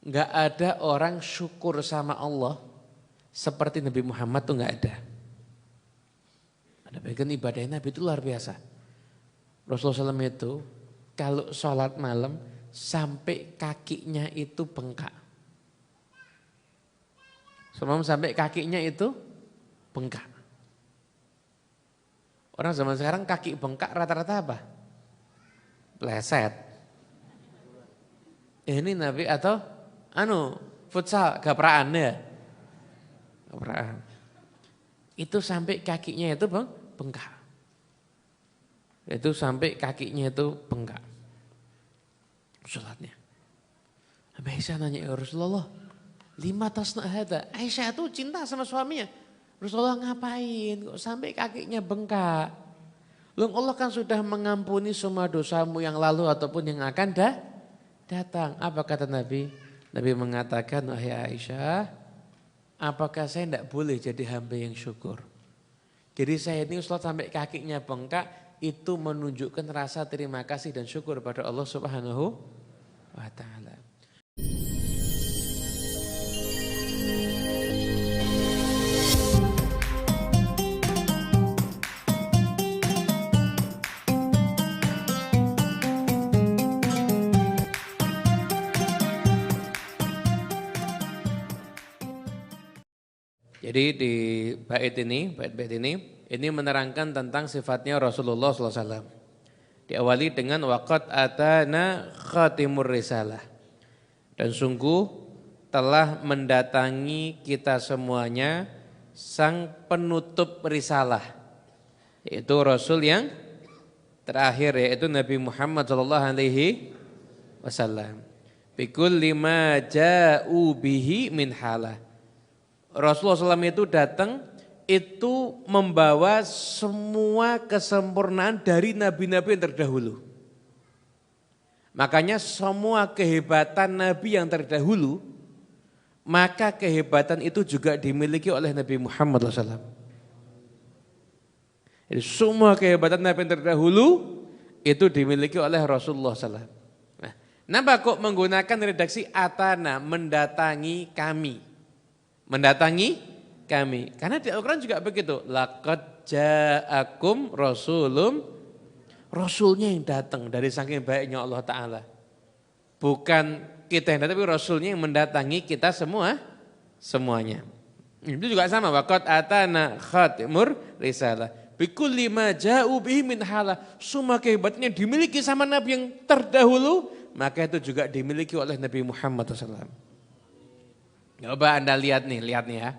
Nggak ada orang syukur sama Allah seperti Nabi Muhammad tuh nggak ada. Ada bagian ibadahnya Nabi itu luar biasa. Rasulullah SAW itu kalau sholat malam sampai kakinya itu bengkak. Sampai kakinya itu bengkak. Orang zaman sekarang kaki bengkak rata-rata apa? Pleset. Ini Nabi atau futsal, gapraan ya. Gapraan. Itu sampai kakinya itu bengkak. Itu sampai kakinya itu bengkak. Sholatnya. Aisyah nanya, ya Rasulullah, lima tasna hada. Aisyah itu cinta sama suaminya. Rasulullah ngapain kok sampai kakinya bengkak? Loh Allah kan sudah mengampuni semua dosamu yang lalu ataupun yang akan datang. Apa kata Nabi? Nabi mengatakan, wahai Aisyah, apakah saya tidak boleh jadi hamba yang syukur? Jadi saya ini sholat sampai kakinya bengkak, itu menunjukkan rasa terima kasih dan syukur pada Allah Subhanahu wa ta'ala. Jadi di bait ini menerangkan tentang sifatnya Rasulullah SAW. Diawali dengan waqad atana khatimur risalah. Dan sungguh telah mendatangi kita semuanya sang penutup risalah. Yaitu Rasul yang terakhir, yaitu Nabi Muhammad SAW. Bikulli ma ja'u bihi min halah. Rasulullah SAW itu datang, itu membawa semua kesempurnaan dari nabi-nabi yang terdahulu. Makanya semua kehebatan nabi yang terdahulu, maka kehebatan itu juga dimiliki oleh Nabi Muhammad SAW. Jadi semua kehebatan nabi yang terdahulu itu dimiliki oleh Rasulullah SAW. Nah, kenapa kok menggunakan redaksi atana, mendatangi kami? Mendatangi kami. Karena di Al-Quran juga begitu. Laqad ja'akum rasulum. Rasulnya yang datang dari saking baiknya Allah Ta'ala. Bukan kita yang datang, tapi Rasulnya yang mendatangi kita semuanya. Itu juga sama. Waqad atana khatimur risalah. Bikulli ma ja'u bihi min halah. Semua kehebatannya dimiliki sama Nabi yang terdahulu. Maka itu juga dimiliki oleh Nabi Muhammad SAW. Coba Anda lihat nih ya.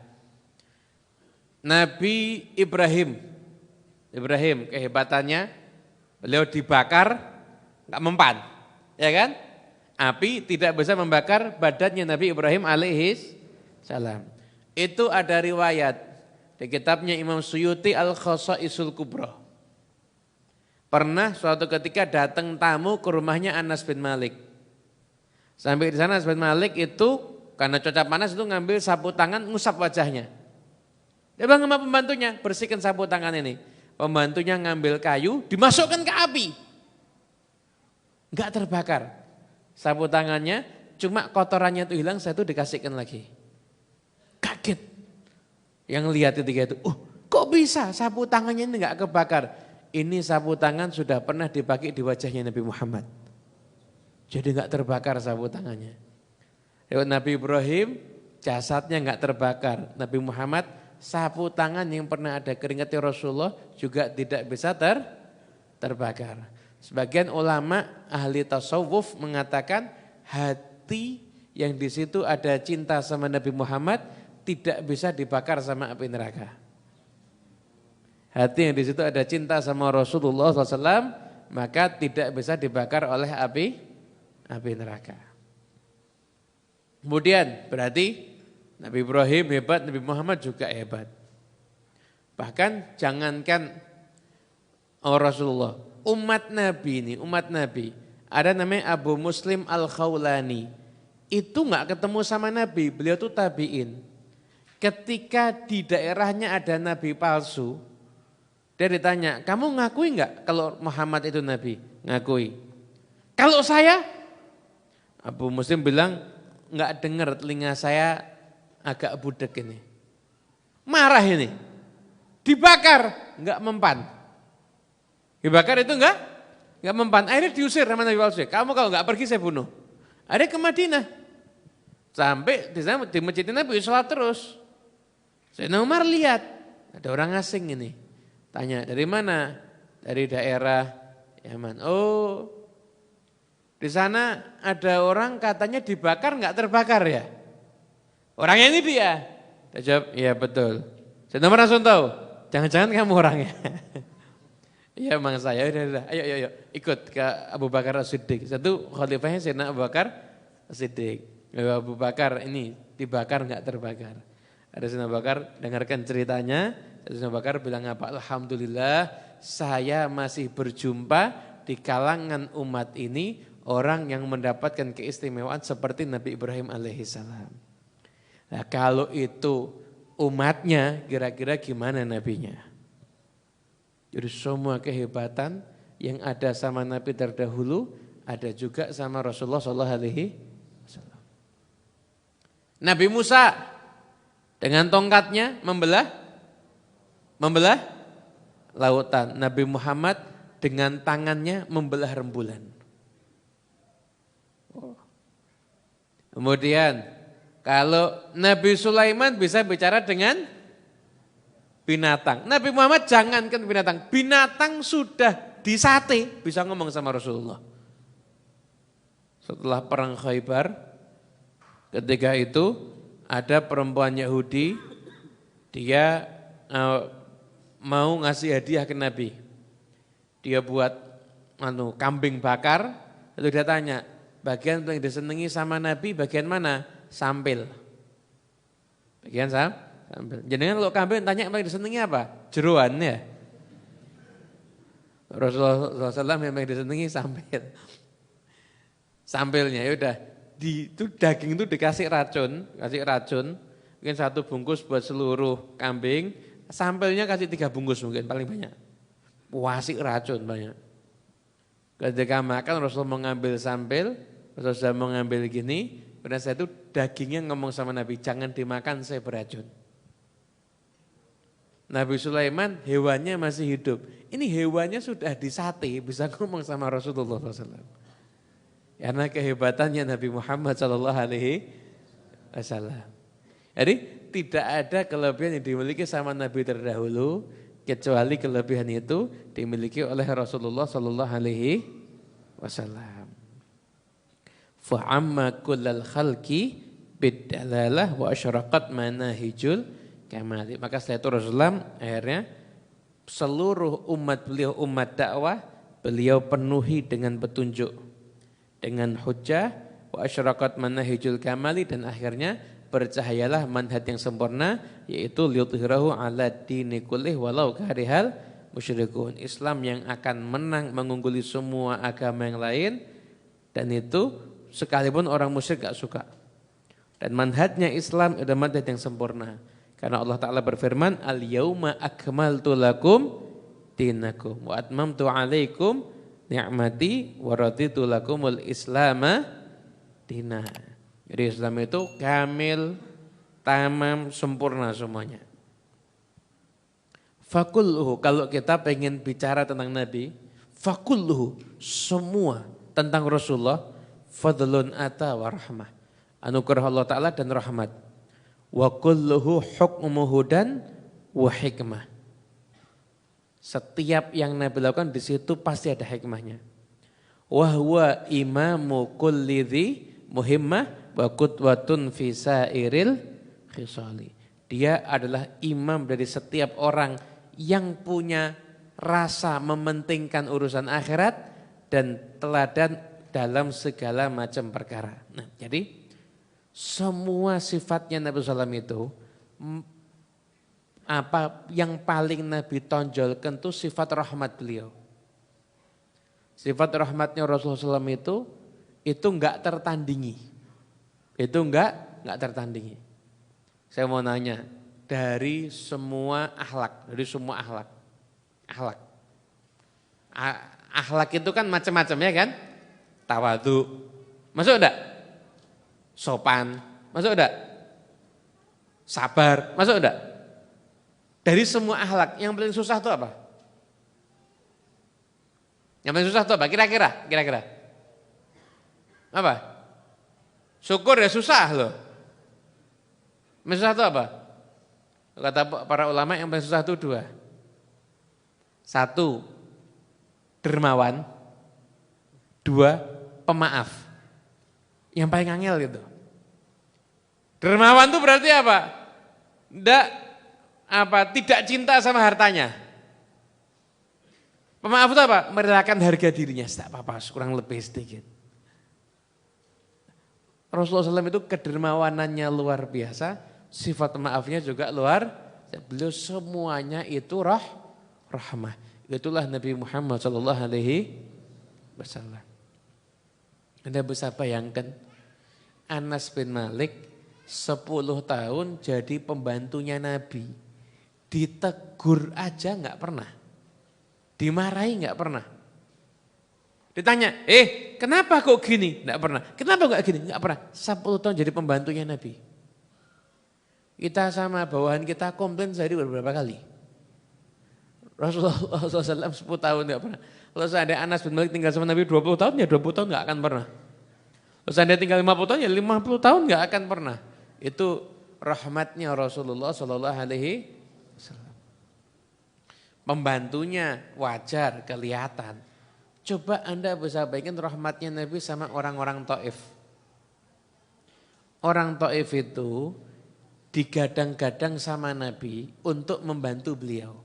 Nabi Ibrahim kehebatannya, beliau dibakar enggak mempan, ya kan? Api tidak bisa membakar badannya Nabi Ibrahim alaihis salam. Itu ada riwayat di kitabnya Imam Suyuti Al-Khasaisul Kubra. Pernah suatu ketika datang tamu ke rumahnya Anas bin Malik. Sampai di sana Anas bin Malik itu karena cuaca panas itu ngambil sapu tangan ngusap wajahnya. Dia bilang sama pembantunya, bersihkan sapu tangan ini. Pembantunya ngambil kayu, dimasukkan ke api. Enggak terbakar. Sapu tangannya, cuma kotorannya itu hilang, saya itu dikasihkan lagi. Kaget. Yang lihat ketika itu, kok bisa sapu tangannya ini enggak kebakar? Ini sapu tangan sudah pernah dipakai di wajahnya Nabi Muhammad. Jadi enggak terbakar sapu tangannya. Lewat Nabi Ibrahim, jasadnya enggak terbakar. Nabi Muhammad, sapu tangan yang pernah ada keringatnya Rasulullah juga tidak bisa terbakar. Sebagian ulama ahli tasawuf mengatakan hati yang di situ ada cinta sama Nabi Muhammad tidak bisa dibakar sama api neraka. Hati yang di situ ada cinta sama Rasulullah SAW maka tidak bisa dibakar oleh api neraka. Kemudian berarti Nabi Ibrahim hebat, Nabi Muhammad juga hebat. Bahkan jangankan Rasulullah, umat Nabi, ada namanya Abu Muslim Al-Khawlani. Itu enggak ketemu sama Nabi, beliau itu tabi'in. Ketika di daerahnya ada Nabi palsu, dia ditanya, kamu ngakui enggak kalau Muhammad itu Nabi? Ngakui. Kalau saya? Abu Muslim bilang, nggak dengar telinga saya agak budek ini. Marah ini. Dibakar, nggak mempan. Dibakar itu nggak mempan. Akhirnya diusir sama Nabi palsu. Kamu kalau nggak pergi saya bunuh. Akhirnya ke Madinah. Sampai di sana di masjid Nabi sholat terus. Sayyidina Umar lihat ada orang asing ini. Tanya dari mana? Dari daerah Yaman. Oh, di sana ada orang katanya dibakar nggak terbakar ya? Orangnya ini dia. Dia jawab, iya betul. Sayyidina Umar langsung tahu. Jangan-jangan kamu orangnya. Iya memang saya, udah. Ayo, ikut ke Abu Bakar As-Siddiq. Satu khalifahnya Sayyidina Abu Bakar As-Siddiq. Abu Bakar ini dibakar enggak terbakar. Ada Sayyidina Abu Bakar, dengarkan ceritanya. Sayyidina Abu Bakar bilang apa? Alhamdulillah saya masih berjumpa di kalangan umat ini orang yang mendapatkan keistimewaan seperti Nabi Ibrahim alaihissalam. Nah kalau itu umatnya kira-kira gimana nabinya? Jadi semua kehebatan yang ada sama Nabi terdahulu ada juga sama Rasulullah SAW. Nabi Musa dengan tongkatnya membelah lautan. Nabi Muhammad dengan tangannya membelah rembulan. Kemudian kalau Nabi Sulaiman bisa bicara dengan binatang. Nabi Muhammad jangankan binatang. Binatang sudah disate bisa ngomong sama Rasulullah. Setelah perang Khaybar, ketika itu ada perempuan Yahudi, dia mau ngasih hadiah ke Nabi. Dia buat kambing bakar, lalu dia tanya, bagian paling disenangi sama Nabi bagian mana? Sampil. Bagian sampil. Jangan kalau kambing tanya yang disenangi apa? Jeroannya. Rasulullah SAW yang disenangi sampil. Sampilnya ya udah itu daging itu dikasih racun, mungkin 1 bungkus buat seluruh kambing, sampilnya kasih 3 bungkus mungkin paling banyak. Wasik racun banyak. Ketika makan Rasulullah mengambil sampil, Rasulullah mengambil gini, pada saat itu dagingnya ngomong sama Nabi, jangan dimakan saya beracun. Nabi Sulaiman hewannya masih hidup. Ini hewannya sudah disate, bisa ngomong sama Rasulullah SAW. Karena kehebatannya Nabi Muhammad SAW. Jadi tidak ada kelebihan yang dimiliki sama Nabi terdahulu, kecuali kelebihan itu dimiliki oleh Rasulullah SAW. Fa'amma kullal khalqi bidalalah wa asyraqat manahijul kamali. Maka setelah itu Rasulullah akhirnya seluruh umat beliau, umat dakwah, beliau penuhi dengan petunjuk, dengan hujjah, wa asyraqat manahijul kamali, dan akhirnya bercahayalah manhaj yang sempurna, yaitu liyudhhirahu ala dini kullih walau karihal musyrikun. Islam yang akan menang mengungguli semua agama yang lain, dan itu sekalipun orang musyrik gak suka. Dan manhajnya Islam adalah manhaj yang sempurna. Karena Allah Ta'ala berfirman, al-yawma akmaltu lakum dinakum wa atmamtu alaikum ni'mati wa raditu lakumul islama dinah. Jadi Islam itu kamil, tamam, sempurna semuanya. Fakulluhu, kalau kita pengen bicara tentang Nabi, fakulluhu, semua tentang Rasulullah, fadlun ata wa rahmah, anugerah Allah Ta'ala dan rahmat. Wa kulluhu hukmuhu dan wa hikmah. Setiap yang Nabi lakukan di situ pasti ada hikmahnya. Wa huwa imamu kulli dhi muhimmah wa qudwatun fi sairil khisali. Dia adalah imam dari setiap orang yang punya rasa mementingkan urusan akhirat dan teladan dalam segala macam perkara. Nah, jadi semua sifatnya Nabi SAW itu, apa yang paling Nabi tonjolkan itu sifat rahmat beliau. Sifat rahmatnya Rasulullah SAW itu enggak tertandingi. Itu enggak tertandingi. Saya mau nanya, dari semua akhlak, akhlak itu kan macam-macam ya kan? Tawadhu, masuk enggak? sopan, masuk enggak? Sabar, masuk enggak? Dari semua akhlak, yang paling susah itu apa? Yang paling susah itu apa? Kira-kira. Apa? Syukur ya susah loh. Yang susah itu apa? Kata para ulama yang paling susah itu 2. 1, dermawan. 2, pemaaf. Yang paling angel gitu. Dermawan itu berarti apa? Tidak cinta sama hartanya. Pemaaf itu apa? Merelakan harga dirinya. Tidak apa-apa, kurang lebih sedikit. Rasulullah SAW itu kedermawanannya luar biasa, sifat maafnya juga luar. Beliau semuanya itu rahmah. Itulah Nabi Muhammad SAW. Anda bisa bayangkan Anas bin Malik 10 tahun jadi pembantunya Nabi. Ditegur aja enggak pernah. Dimarahi enggak pernah. Ditanya, kenapa kok gini? Enggak pernah. Kenapa enggak gini? Enggak pernah. 10 tahun jadi pembantunya Nabi. Kita sama bawahan kita komplain sehari beberapa kali. Rasulullah SAW 10 tahun enggak pernah. Kalau seandainya Anas bin Malik tinggal sama Nabi 20 tahun, ya 20 tahun enggak akan pernah. Kalau seandainya tinggal 50 tahun, ya 50 tahun enggak akan pernah. Itu rahmatnya Rasulullah SAW. Pembantunya wajar, kelihatan. Coba Anda bisa bayangkan rahmatnya Nabi sama orang-orang Taif. Orang Taif itu digadang-gadang sama Nabi untuk membantu beliau.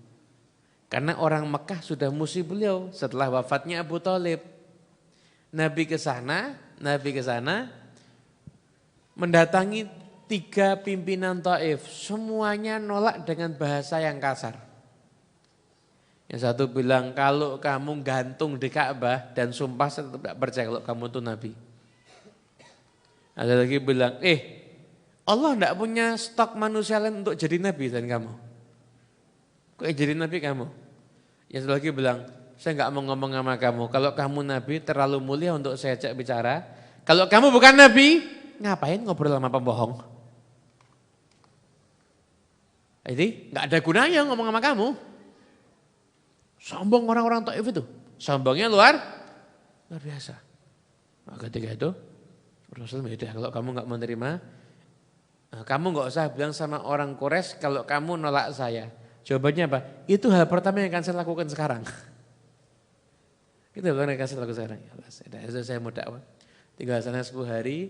Karena orang Mekah sudah musuh beliau setelah wafatnya Abu Thalib. Nabi ke sana mendatangi 3 pimpinan Taif. Semuanya nolak dengan bahasa yang kasar. Yang satu bilang, kalau kamu gantung di Ka'bah dan sumpah saya tetap tidak percaya kalau kamu itu Nabi. Ada lagi bilang, Allah tidak punya stok manusia lain untuk jadi Nabi dan kamu. Kok jadi Nabi kamu? Yang satu lagi bilang, saya enggak mau ngomong sama kamu. Kalau kamu Nabi terlalu mulia untuk saya ajak bicara. Kalau kamu bukan Nabi, ngapain ngobrol sama pembohong? Jadi enggak ada gunanya ngomong sama kamu. Sombong orang-orang Taif itu. Sombongnya luar biasa. Nah, ketika itu Rasulullah bilang, kalau kamu enggak menerima, kamu enggak usah bilang sama orang Quraisy kalau kamu nolak saya. Jawabannya apa? Itu hal pertama yang akan saya lakukan sekarang. Itu hal yang akan saya lakukan sekarang. Ya, saya mau dakwah. Tinggal sana 10 hari,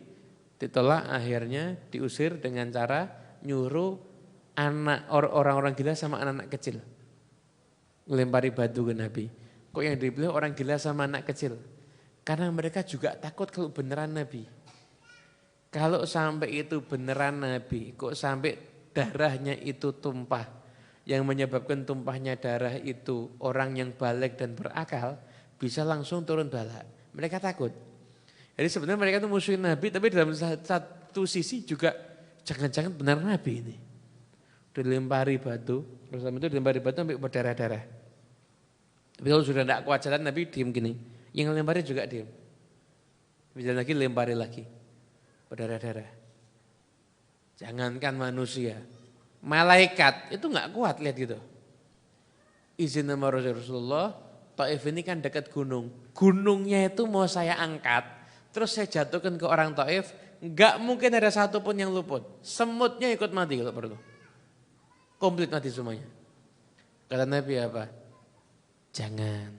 ditolak, akhirnya diusir dengan cara nyuruh orang-orang gila sama anak-anak kecil. Melempari batu ke Nabi. Kok yang dibilang orang gila sama anak kecil? Karena mereka juga takut kalau beneran Nabi. Kalau sampai itu beneran Nabi, kok sampai darahnya itu tumpah. Yang menyebabkan tumpahnya darah itu orang yang balik dan berakal, bisa langsung turun bala. Mereka takut. Jadi sebenarnya mereka itu musuhin Nabi, tapi dalam satu sisi juga jangan-jangan benar Nabi ini. Dilempari batu, Rasulullah itu dilempari batu sampai berdarah-darah. Tapi kalau sudah tidak kuat jalan, Nabi diem gini. Yang lempari juga diem. Bisa lagi lempari lagi. Berdarah-darah. Jangankan manusia. Malaikat itu enggak kuat lihat gitu. Izin sama Rasulullah, Taif ini kan dekat gunung. Gunungnya itu mau saya angkat, terus saya jatuhkan ke orang Taif, enggak mungkin ada satu pun yang luput. Semutnya ikut mati kalau perlu. Komplit mati semuanya. Kata Nabi apa? Jangan.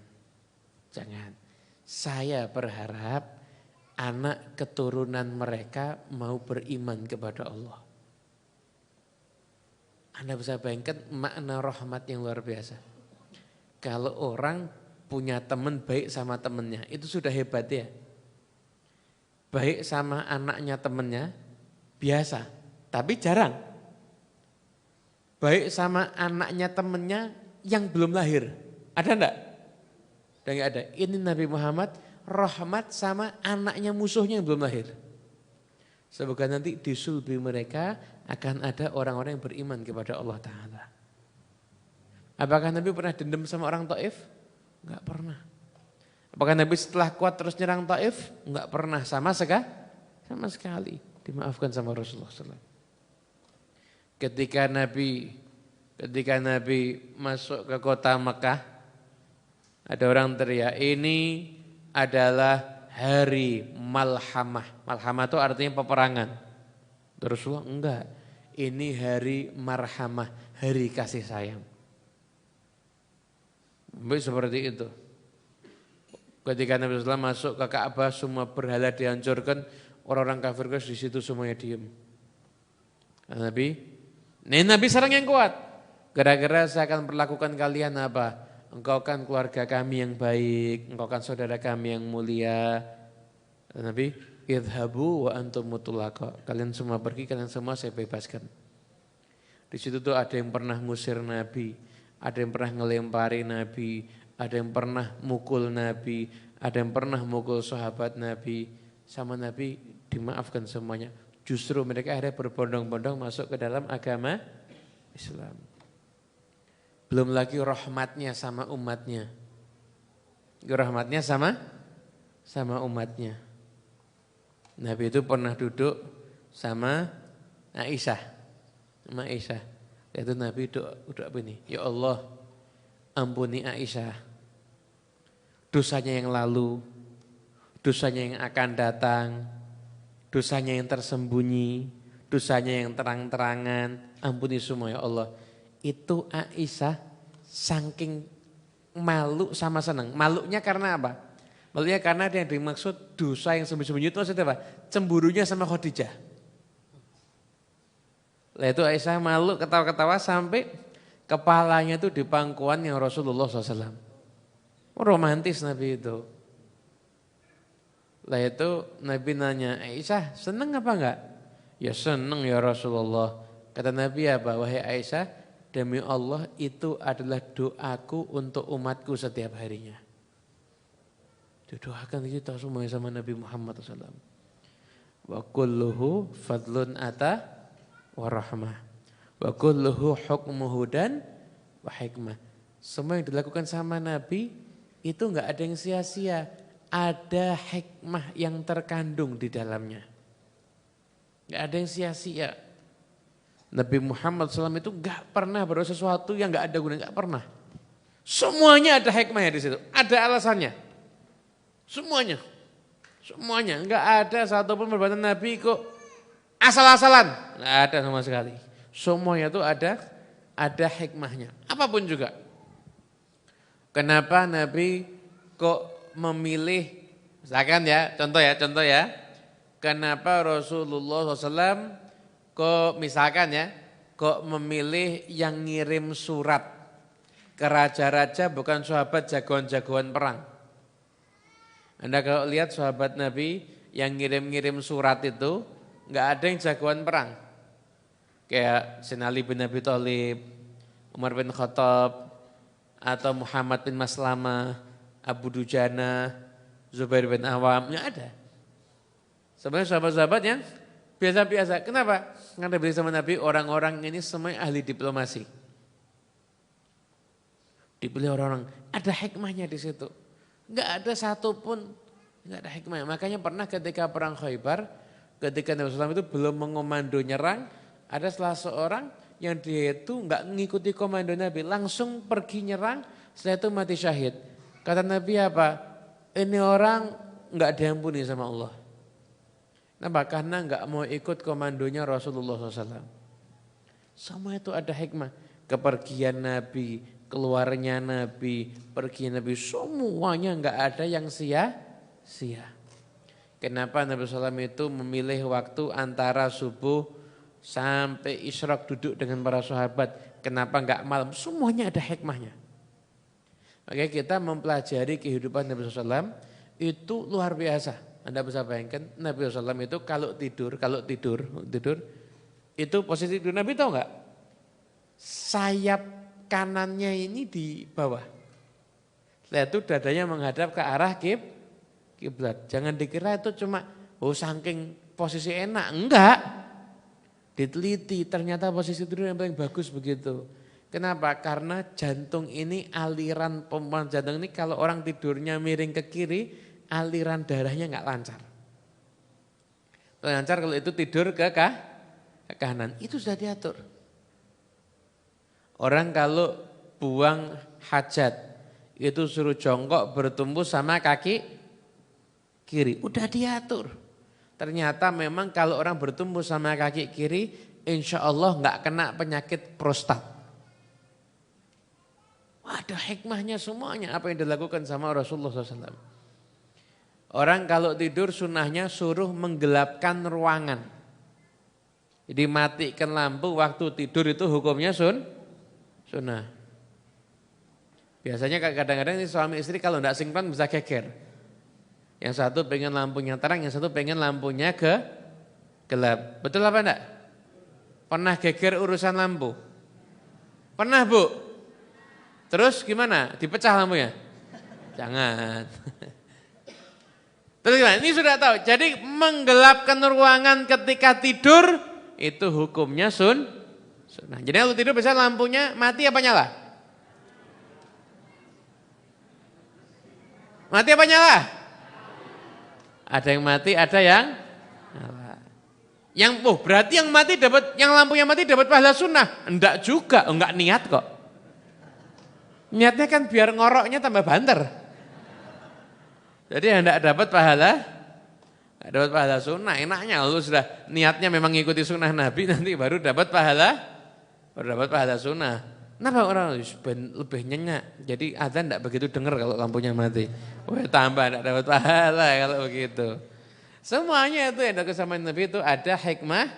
Saya berharap anak keturunan mereka mau beriman kepada Allah. Anda bisa bayangkan makna rahmat yang luar biasa. Kalau orang punya teman baik sama temannya, itu sudah hebat ya. Baik sama anaknya temannya, biasa. Tapi jarang. Baik sama anaknya temannya yang belum lahir. Ada enggak? Udah enggak ada. Ini Nabi Muhammad rahmat sama anaknya musuhnya yang belum lahir. Semoga nanti di sulbi mereka akan ada orang-orang yang beriman kepada Allah Ta'ala. Apakah Nabi pernah dendam sama orang Taif? Enggak pernah. Apakah Nabi setelah kuat terus nyerang Taif? Enggak pernah, sama sekali. Dimaafkan sama Rasulullah SAW. Ketika Nabi masuk ke kota Mekah, ada orang teriak, ini adalah hari malhamah. Malhamah itu artinya peperangan. Rasulullah enggak, ini hari marhamah, hari kasih sayang. Seperti itu. Ketika Nabi SAW masuk ke Ka'bah, semua berhala dihancurkan, orang-orang kafir di situ semuanya diam. Nabi sarang yang kuat. Gara-gara saya akan perlakukan kalian apa? Engkau kan keluarga kami yang baik, engkau kan saudara kami yang mulia. Nabi, idhabu wa antum mutlaqa. Kalian semua pergi, kalian semua saya bebaskan. Di situ tuh ada yang pernah ngusir Nabi, ada yang pernah ngelempari Nabi, ada yang pernah mukul Nabi, ada yang pernah mukul sahabat Nabi. Sama Nabi dimaafkan semuanya. Justru mereka akhirnya berbondong-bondong masuk ke dalam agama Islam. Belum lagi rahmatnya sama umatnya. Rahmatnya sama umatnya. Nabi itu pernah duduk sama Aisyah. Sama Aisyah. Itu Nabi duduk begini. Ya Allah, ampuni Aisyah. Dosanya yang lalu, dosanya yang akan datang, dosanya yang tersembunyi, dosanya yang terang-terangan, ampuni semua ya Allah. Itu Aisyah saking malu sama senang. Malunya karena apa? Malunya karena yang dimaksud dosa yang sembunyi-sembunyi itu maksudnya apa? Cemburunya sama Khadijah. Lah itu Aisyah malu ketawa-ketawa sampai kepalanya itu di pangkuan yang Rasulullah SAW. Romantis Nabi itu. Lah itu Nabi nanya, Aisyah seneng apa enggak? Ya seneng ya Rasulullah. Kata Nabi apa? Wahai Aisyah, demi Allah itu adalah doaku untuk umatku setiap harinya. Didoakan kita semua sama Nabi Muhammad SAW. Wa kulluhu fadlun ata wa rahmah. Wa kulluhu hukmuhu dan wa hikmah. Semua yang dilakukan sama Nabi itu enggak ada yang sia-sia. Ada hikmah yang terkandung di dalamnya. Enggak ada yang sia-sia. Nabi Muhammad SAW itu enggak pernah berbuat sesuatu yang enggak ada gunanya, enggak pernah. Semuanya ada hikmahnya di situ, ada alasannya. Semuanya. Enggak ada satupun perbuatan Nabi kok asal-asalan. Enggak ada sama sekali. Semuanya itu ada hikmahnya. Apapun juga. Kenapa Nabi kok memilih, misalkan ya, contoh ya. Kenapa Rasulullah SAW kok misalkan ya, kok memilih yang ngirim surat ke raja-raja bukan sahabat jagoan-jagoan perang. Anda kalau lihat sahabat Nabi yang ngirim-ngirim surat itu, enggak ada yang jagoan perang. Kayak Sinali bin Abi Thalib, Umar bin Khattab, atau Muhammad bin Maslamah, Abu Dujana, Zubair bin Awam, enggak ada. Sebenarnya sahabat-sahabat yang biasa-biasa. Kenapa? Karena diberi sama Nabi orang-orang ini semua ahli diplomasi. Dipilih orang-orang, ada hikmahnya di situ. Enggak ada satupun, enggak ada hikmahnya. Makanya pernah ketika perang Khaybar, ketika Nabi SAW itu belum mengomando nyerang, ada salah seorang yang dia itu enggak mengikuti komando Nabi, langsung pergi nyerang, setelah itu mati syahid. Kata Nabi apa? Ini orang enggak diampuni sama Allah. Kenapa? Karena enggak mau ikut komandonya Rasulullah SAW. Semua itu ada hikmah. Kepergian Nabi, keluarnya Nabi, pergi Nabi, semuanya enggak ada yang sia-sia. Kenapa Nabi SAW itu memilih waktu antara subuh sampai isyraq duduk dengan para sahabat. Kenapa enggak malam? Semuanya ada hikmahnya. Makanya kita mempelajari kehidupan Nabi SAW itu luar biasa. Anda bisa bayangkan Nabi SAW itu kalau tidur itu posisi tidur Nabi tahu enggak? Sayap kanannya ini di bawah. Setelah itu dadanya menghadap ke arah kiblat. Jangan dikira itu cuma saking posisi enak, enggak. Diteliti ternyata posisi tidur yang paling bagus begitu. Kenapa? Karena jantung ini aliran pompaan jantung ini kalau orang tidurnya miring ke kiri, aliran darahnya enggak lancar. lancar kalau itu tidur ke kanan. Itu sudah diatur. Orang kalau buang hajat, itu suruh jongkok bertumbuh sama kaki kiri. Udah diatur. Ternyata memang kalau orang bertumbuh sama kaki kiri, insya Allah nggak kena penyakit prostat. Ada hikmahnya semuanya apa yang dilakukan sama Rasulullah SAW. Orang kalau tidur sunnahnya suruh menggelapkan ruangan. Jadi matikan lampu waktu tidur itu hukumnya sunnah. Biasanya kadang-kadang ini suami istri kalau tidak sinkron bisa geger. Yang satu pengen lampunya terang, yang satu pengen lampunya gelap. Betul apa enggak? Pernah geger urusan lampu? Pernah Bu? Terus gimana? Dipecah lampunya? Jangan. Terus gimana? Ini sudah tahu. Jadi menggelapkan ruangan ketika tidur itu hukumnya sunnah. Jadi kalau tidur bisa lampunya mati apa nyala? Mati apa nyala? Ada yang mati, ada yang nyala. Berarti yang mati dapat, yang lampunya mati dapat pahala sunnah? Enggak juga, enggak niat kok. Niatnya kan biar ngoroknya tambah banter. Jadi enggak dapat pahala, enggak dapat pahala sunnah. Enaknya kalau sudah niatnya memang ngikuti sunnah Nabi nanti baru dapat pahala sunnah. Kenapa orang lebih nyenyak? Jadi adzan enggak begitu dengar kalau lampunya mati. Wah, tambah enggak dapat pahala kalau begitu. Semuanya itu yang dilakukan sama Nabi itu ada hikmahnya,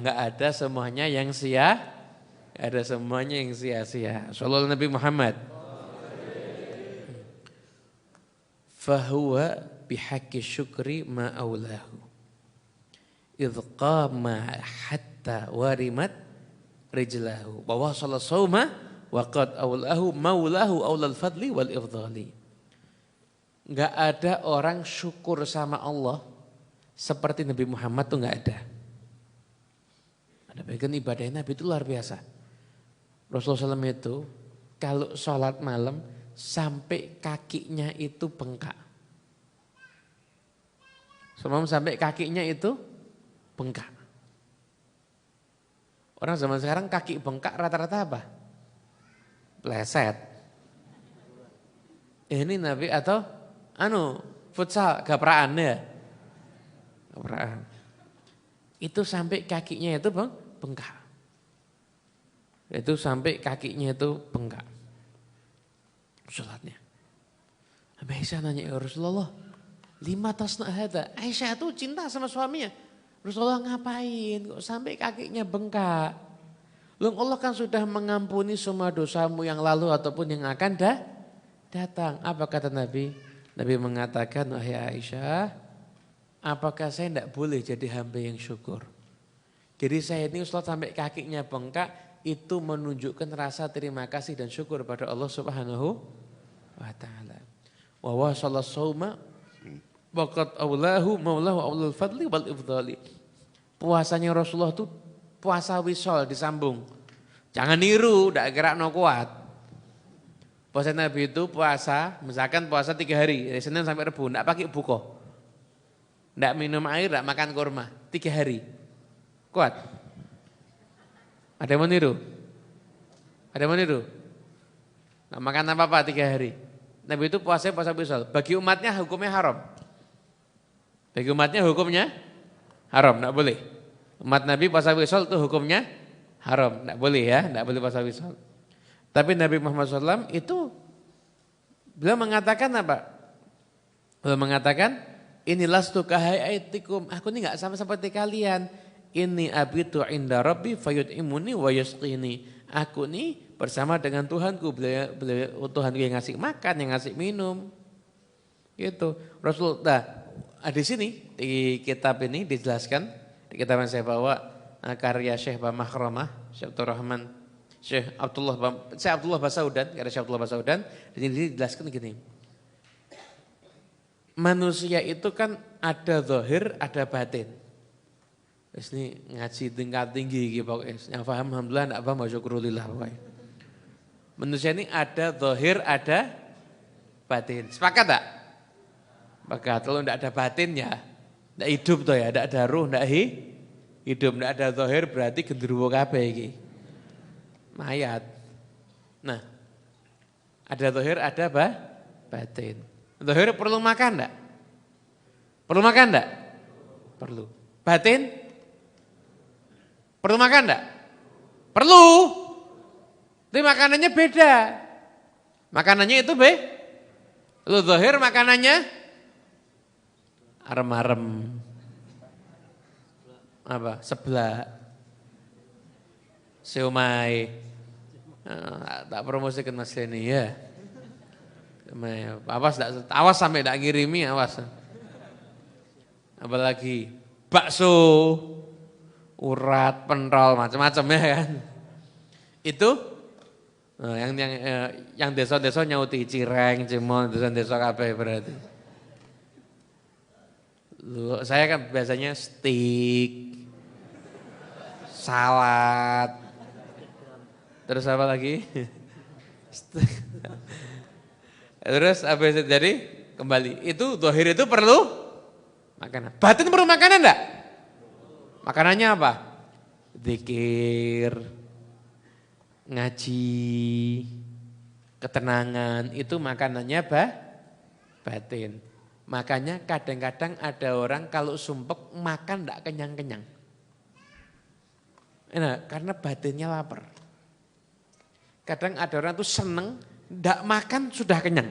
enggak ada semuanya yang sia-sia. Sallallahu Nabi Muhammad. Fahuwa bihaqqi syukri ma aulahu. Idh qama hatta warimat rijlahu wa wasala sauma wa qad aulahu maulahu aulal fadli wal ifdhali. Enggak ada orang syukur sama Allah seperti Nabi Muhammad tuh enggak ada. Ada bagian ibadah Nabi itu luar biasa. Rasulullah SAW itu kalau sholat malam sampai kakinya itu bengkak. Sampai kakinya itu bengkak. Orang zaman sekarang kaki bengkak rata-rata apa? Pleset. Ini Nabi atau futsal, gapraan ya. Gapraan. Itu sampai kakinya itu bengkak. Itu sampai kakinya itu bengkak. Sholatnya. Aisyah nanya, ya Rasulullah, lima tasna hadza. Aisyah itu cinta sama suaminya. Rasulullah ngapain kok sampai kakinya bengkak? Loh Allah kan sudah mengampuni semua dosamu yang lalu ataupun yang akan datang. Apa kata Nabi? Nabi mengatakan, wahai Aisyah, apakah saya tidak boleh jadi hamba yang syukur? Jadi saya ini sholat sampai kakinya bengkak, itu menunjukkan rasa terima kasih dan syukur pada Allah Subhanahu wa ta'ala. Wa wasala sauma waqad aulahu maulahu aulul fadli wal ifdhali. Puasanya Rasulullah itu puasa wisol disambung. Jangan niru, ndak gerakno kuat. Puasa Nabi itu puasa, misalkan puasa 3 hari, dari Senin sampai Rabu, ndak pakai buko. Ndak minum air, ndak makan kurma, 3 hari. Kuat. Ada yang mau niru? Ada yang mau niru? Nggak makan apa-apa 3 hari. Nabi itu puasa wisol. Bagi umatnya hukumnya haram. Bagi umatnya hukumnya haram, enggak boleh. Umat Nabi puasa wisol itu hukumnya haram, enggak boleh ya, enggak boleh puasa wisol. Tapi Nabi Muhammad SAW itu beliau mengatakan apa? Beliau mengatakan, inilah hayatikum, aku ini enggak sama seperti kalian. Ini abitu inda rabbi fayut'imuni wa yasqini. Aku ini bersama dengan Tuhanku, beliau Tuhanku yang ngasih makan, yang ngasih minum. Gitu. Rasulullah di sini di kitab ini dijelaskan, di kitab yang saya bawa karya Syekh Mahramah, Syekh Abdul Rahman, Syekh Abdullah Basaudan, karya Syekh Abdullah Basaudan, di sini dijelaskan gini. Manusia itu kan ada zahir, ada batin. Terus ini ngaji tingkat tinggi gitu pokoknya. Yang paham alhamdulillah, enggak paham syukurillah pokoknya. Manusia ini ada zahir, ada batin. Sepakat tak? Maka kalau tidak ada batin ya Ndak hidup toh ya, ndak ada ruh, ndak hidup, ndak ada zahir berarti gendruwo kabeh iki. Mayat. Nah, ada zahir, ada batin. Zahir perlu makan ndak? Perlu makan ndak? Perlu. Batin? Perlu makan ndak? Perlu. Tapi makanannya beda. Makanannya itu lu zahir makanannya arem-arem. Apa? Seblak. Siomay. Tak promosikan Mas Leni ya. Awas sampai tak ngirimi, awas. Apalagi bakso, urat, pentol, macam-macam ya kan. Itu yang desa-desa nyauti cireng, cimol, desa-desa kabeh berarti. Saya kan biasanya steak, salad, terus apa lagi? Terus apa itu jadi kembali. Itu zahir itu perlu makanan. Batin perlu makanan enggak? Makanannya apa? Zikir, ngaji, ketenangan, itu makanannya batin. Makanya kadang-kadang ada orang kalau sumpek makan enggak kenyang-kenyang. Nah, karena batinnya lapar. Kadang ada orang tuh seneng, enggak makan sudah kenyang.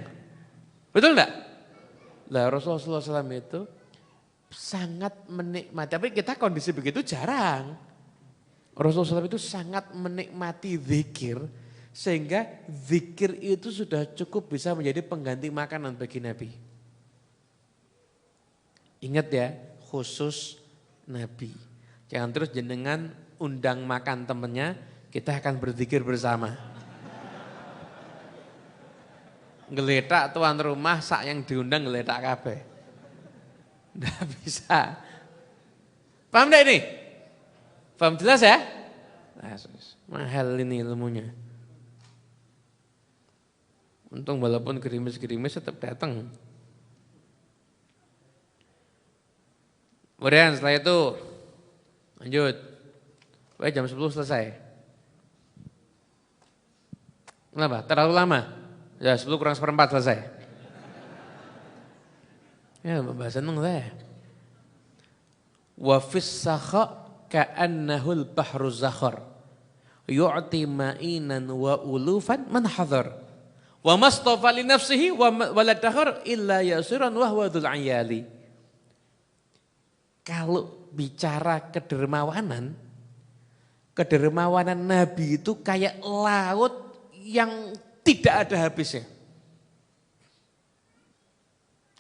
Betul enggak? Lah Rasulullah SAW itu sangat menikmati, tapi kita kondisi begitu jarang. Rasulullah SAW itu sangat menikmati zikir, sehingga zikir itu sudah cukup bisa menjadi pengganti makanan bagi Nabi. Ingat ya, khusus Nabi. Jangan terus jenengan undang makan temennya, kita akan berzikir bersama. Ngeletak tuan rumah, sak yang diundang ngeletak kabeh. Nggak bisa. Paham enggak ini? Paham jelas ya? Mahal ini ilmunya. Untung walaupun gerimis-gerimis tetap datang. Kemudian setelah itu lanjut. Baik, jam 10 selesai. Kenapa? Terlalu lama? Ya 10 kurang seperempat selesai. Ya pembahasan saya. Wa fis sakha ka'annahul bahru zakhar. Yu'ti ma'inan wa ulufan man hadar. Wa mastafa li nafsihi wa la dakhar illa yasiran wa huwa dzul ayali. Kalau bicara kedermawanan Nabi itu kayak laut yang tidak ada habisnya.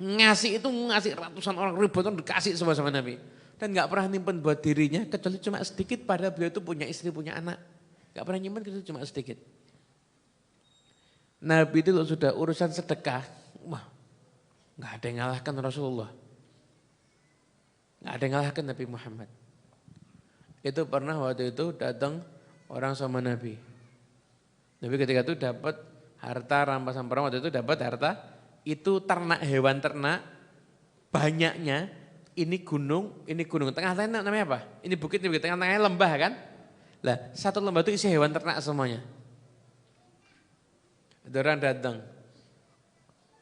Ngasih ratusan orang, ribuan dikasih sama Nabi. Dan gak pernah nyimpen buat dirinya kecuali cuma sedikit, padahal beliau itu punya istri, punya anak. Gak pernah nyimpen kecuali cuma sedikit. Nabi itu kalau sudah urusan sedekah, wah gak ada yang ngalahkan Rasulullah. Gak ada yang ngalahkan Nabi Muhammad. Itu pernah waktu itu datang orang sama Nabi. Nabi ketika itu dapat harta rampasan perang, waktu itu dapat harta, itu ternak, hewan ternak, banyaknya, ini gunung, tengah-tengahnya namanya apa? Ini bukit, tengah-tengahnya lembah kan? Lah satu lembah itu isi hewan ternak semuanya. Ada orang datang,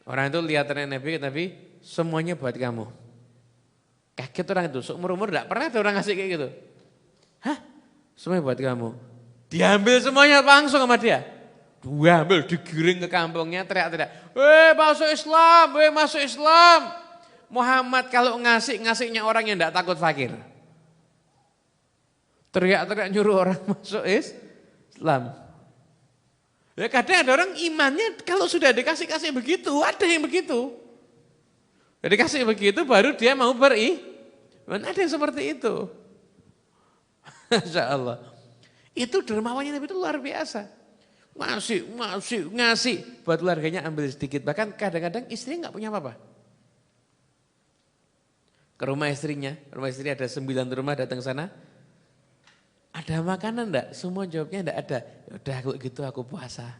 orang itu lihat ternak Nabi, semuanya buat kamu. Kaget orang itu, seumur-umur enggak pernah ada orang ngasih kayak gitu. Hah? Semuanya buat kamu. Diambil semuanya langsung sama dia. Diambil, digiring ke kampungnya, teriak-teriak. Masuk Islam. Muhammad kalau ngasihnya orang yang enggak takut fakir. Teriak-teriak nyuruh orang masuk Islam. Ya kadang ada orang imannya kalau sudah dikasih begitu, ada yang begitu. Jadi kasih begitu baru dia mau beriman. Ada yang seperti itu. Masya Allah. Itu dermawannya Nabi itu luar biasa. Ngasih. Buat keluarganya ambil sedikit. Bahkan kadang-kadang istrinya gak punya apa-apa. Ke rumah istrinya. Rumah istri ada 9 rumah, datang sana. Ada makanan enggak? Semua jawabnya enggak ada. Udah kalau gitu aku puasa.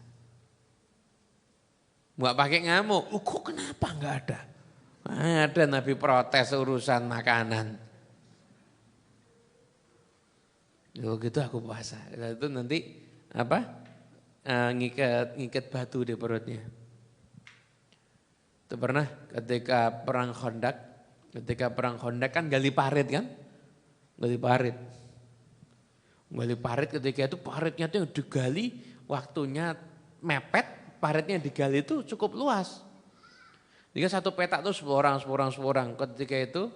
Gak pakai ngamuk. Kok kenapa enggak ada? Ada Nabi protes urusan makanan. Kalau gitu aku puasa. Itu nanti apa? Ngikat batu di perutnya. Itu pernah ketika perang Khandaq kan gali parit kan? Gali parit ketika itu paritnya itu yang digali waktunya mepet, paritnya yang digali itu cukup luas. Jika satu petak itu 10 orang. Ketika itu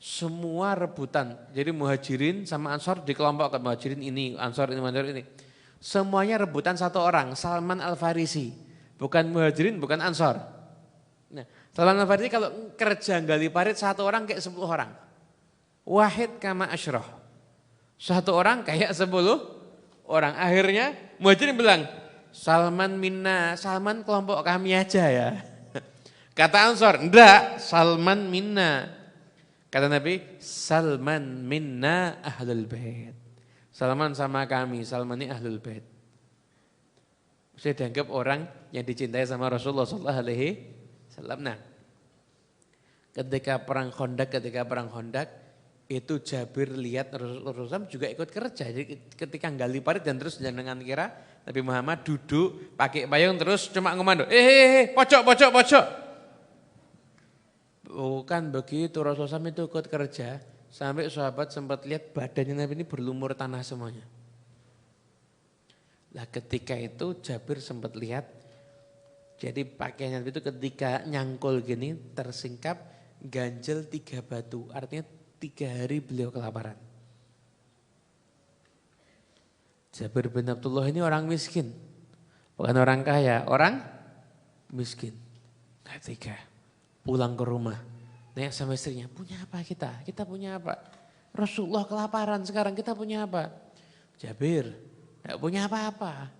semua rebutan. Jadi Muhajirin sama Ansor dikelompokkan. Muhajirin ini, Ansor ini. Semuanya rebutan satu orang, Salman Al-Farisi. Bukan Muhajirin, bukan Ansor. Nah, Salman Al-Farisi kalau kerja gali parit satu orang kayak 10 orang. Wahid kama asyroh. Satu orang kayak 10 orang. Akhirnya Muhajirin bilang, Salman minna, Salman kelompok kami aja ya. Kata Ansor, enggak, Salman minna. Kata Nabi, Salman minna ahlul bait. Salman sama kami, Salman ini ahlul bait. Saya dianggap orang yang dicintai sama Rasulullah SAW. Nah, ketika perang Khandaq, itu Jabir lihat Rasulullah juga ikut kerja. Jadi ketika gali parit dan terus jangan kira Nabi Muhammad duduk pakai payung terus cuma ngomando, pojok. Bukan begitu, Rasulullah SAW itu ikut kerja sampai sahabat sempat lihat badannya Nabi ini berlumur tanah semuanya. Lah ketika itu Jabir sempat lihat, jadi pakaian Nabi itu ketika nyangkul gini tersingkap ganjel 3 batu, artinya 3 hari beliau kelaparan. Jabir bin Abdullah ini orang miskin, bukan orang kaya, orang miskin. Ketika pulang ke rumah, nanya sama istrinya, punya apa kita? Kita punya apa? Rasulullah kelaparan sekarang, kita punya apa? Jabir, tidak punya apa-apa.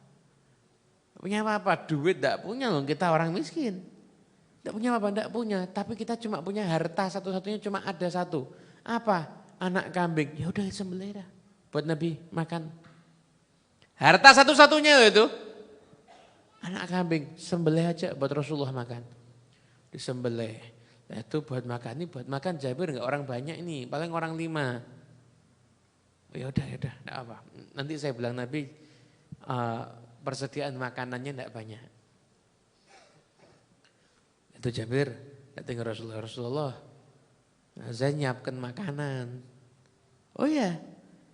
Punya apa-apa? Duit tidak punya loh, kita orang miskin. Tidak punya apa? Tidak punya, tapi kita cuma punya harta satu-satunya cuma ada satu. Apa? Anak kambing. Ya udah sembelih dah buat Nabi makan. Harta satu-satunya itu anak kambing, sembelih aja buat Rasulullah makan. Disembelih. Nah, itu buat makan, ini buat makan Jabir enggak orang banyak ini, paling orang 5. Ya udah, enggak apa. Nanti saya bilang Nabi persediaan makanannya enggak banyak. Itu Jabir datang ke Rasulullah. Nah, saya nyiapkan makanan. Oh ya.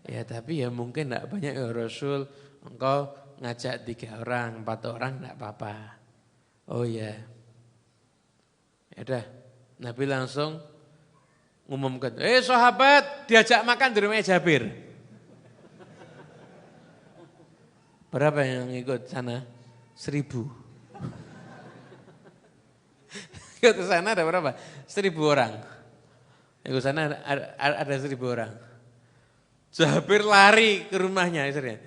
Ya tapi ya mungkin enggak banyak ya Rasul. Engkau ngajak 3 orang, 4 orang enggak apa-apa. Oh ya. Ya udah, Nabi langsung ngumumkan, sahabat diajak makan di rumah Jabir. Berapa yang ikut sana? 1000. Ikut ke sana ada berapa? 1000 orang. Ikut sana ada 1000 orang. Jabir lari ke rumahnya istrinya.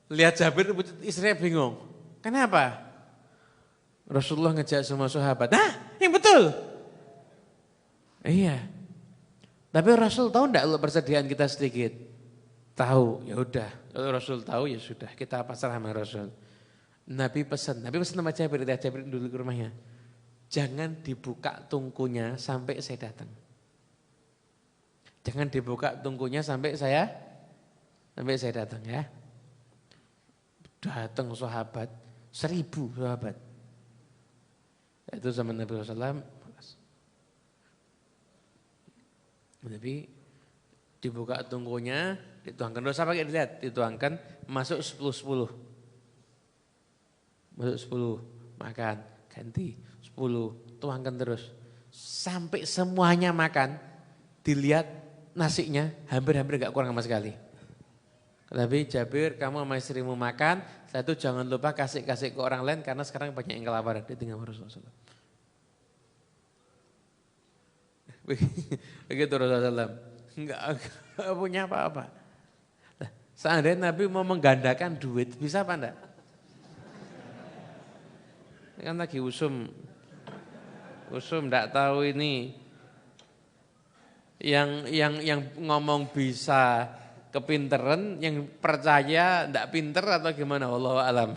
Lihat Jabir, istrinya bingung. Kenapa? Rasulullah ngejak semua sahabat. Nah, yang betul. Iya. Tapi Rasul tahu enggak kalau persediaan kita sedikit? Tahu, ya udah. Kalau Rasul tahu ya sudah, kita pasrah sama Rasul. Nabi pesan sama Jabir, Jabir dulu ke rumahnya. Jangan dibuka tungkunya sampai saya datang. Jangan dibuka tungkunya sampai saya datang ya. Datang sahabat, 1000 sahabat. Itu zaman Nabi SAW. Nabi dibuka tungkunya, dituangkan. Dosa pakai dilihat, dituangkan, masuk 10-10. Masuk 10, makan, ganti, 10, tuangkan terus. Sampai semuanya makan, dilihat nasinya, hampir-hampir gak kurang sama sekali. Tapi Jabir, kamu sama istrimu makan, setelah itu jangan lupa kasih ke orang lain karena sekarang banyak yang kelaparan. Ditinggal Rasulullah. Begitu Rasulullah. Enggak punya apa-apa. Nah, seandainya Nabi mau menggandakan duit, bisa apa enggak? Ini kan lagi usum enggak tahu ini. Yang ngomong bisa kepinteran, yang percaya enggak pinter atau gimana, wallahu alam.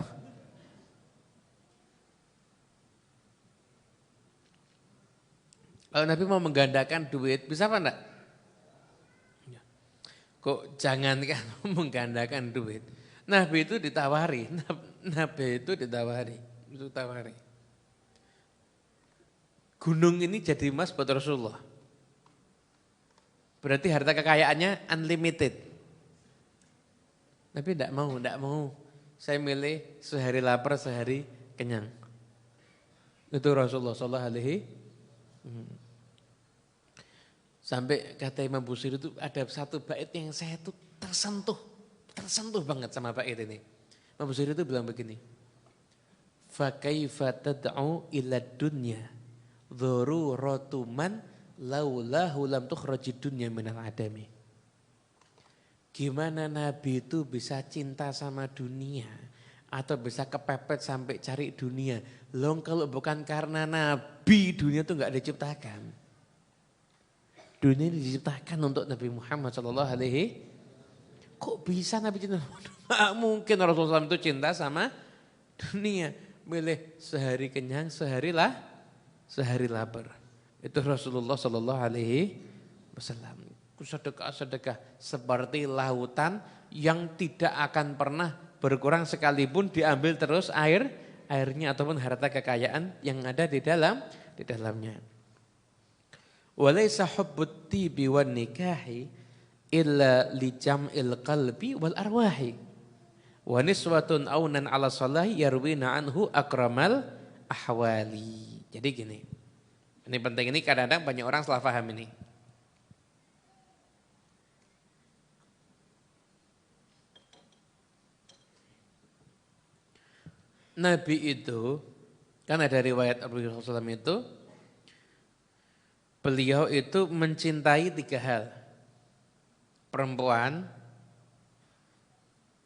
Kalau Nabi mau menggandakan duit, bisa apa enggak? Kok jangan kan menggandakan duit. Nabi itu ditawari, Nabi itu ditawari, itu tawari. Gunung ini jadi emas buat Rasulullah. Berarti harta kekayaannya unlimited. Nabi enggak mau. Saya milih sehari lapar, sehari kenyang. Itu Rasulullah sallallahu alaihi. Sampai kata Imam Busiri itu ada satu bait yang saya itu tersentuh banget sama bait ini. Imam Busiri itu bilang begini. Fa kaifa tad'u ila dunya dzururatu man laulahu lam tukhrajid dunya minal adami. Gimana Nabi itu bisa cinta sama dunia atau bisa kepepet sampai cari dunia. Loh kalau bukan karena Nabi dunia itu enggak diciptakan. Dunia ini diciptakan untuk Nabi Muhammad sallallahu alaihi. Kok bisa Nabi cinta? Mungkin Rasulullah SAW itu cinta sama dunia. Milih sehari kenyang, sehari lapar. Itu Rasulullah sallallahu alaihi wasallam. Sedekah seperti lautan yang tidak akan pernah berkurang sekalipun diambil terus airnya ataupun harta kekayaan yang ada di dalamnya. Walaysa hubbut tibi wan nikahi illa li jam'il qalbi wal arwahi. Wa niswatun aunan ala salahi yarwina anhu akramal ahwali. Jadi gini. Ini penting, ini kadang-kadang banyak orang salah paham ini. Nabi itu kan ada riwayat Abu Hurairah itu beliau itu mencintai 3 hal. Perempuan,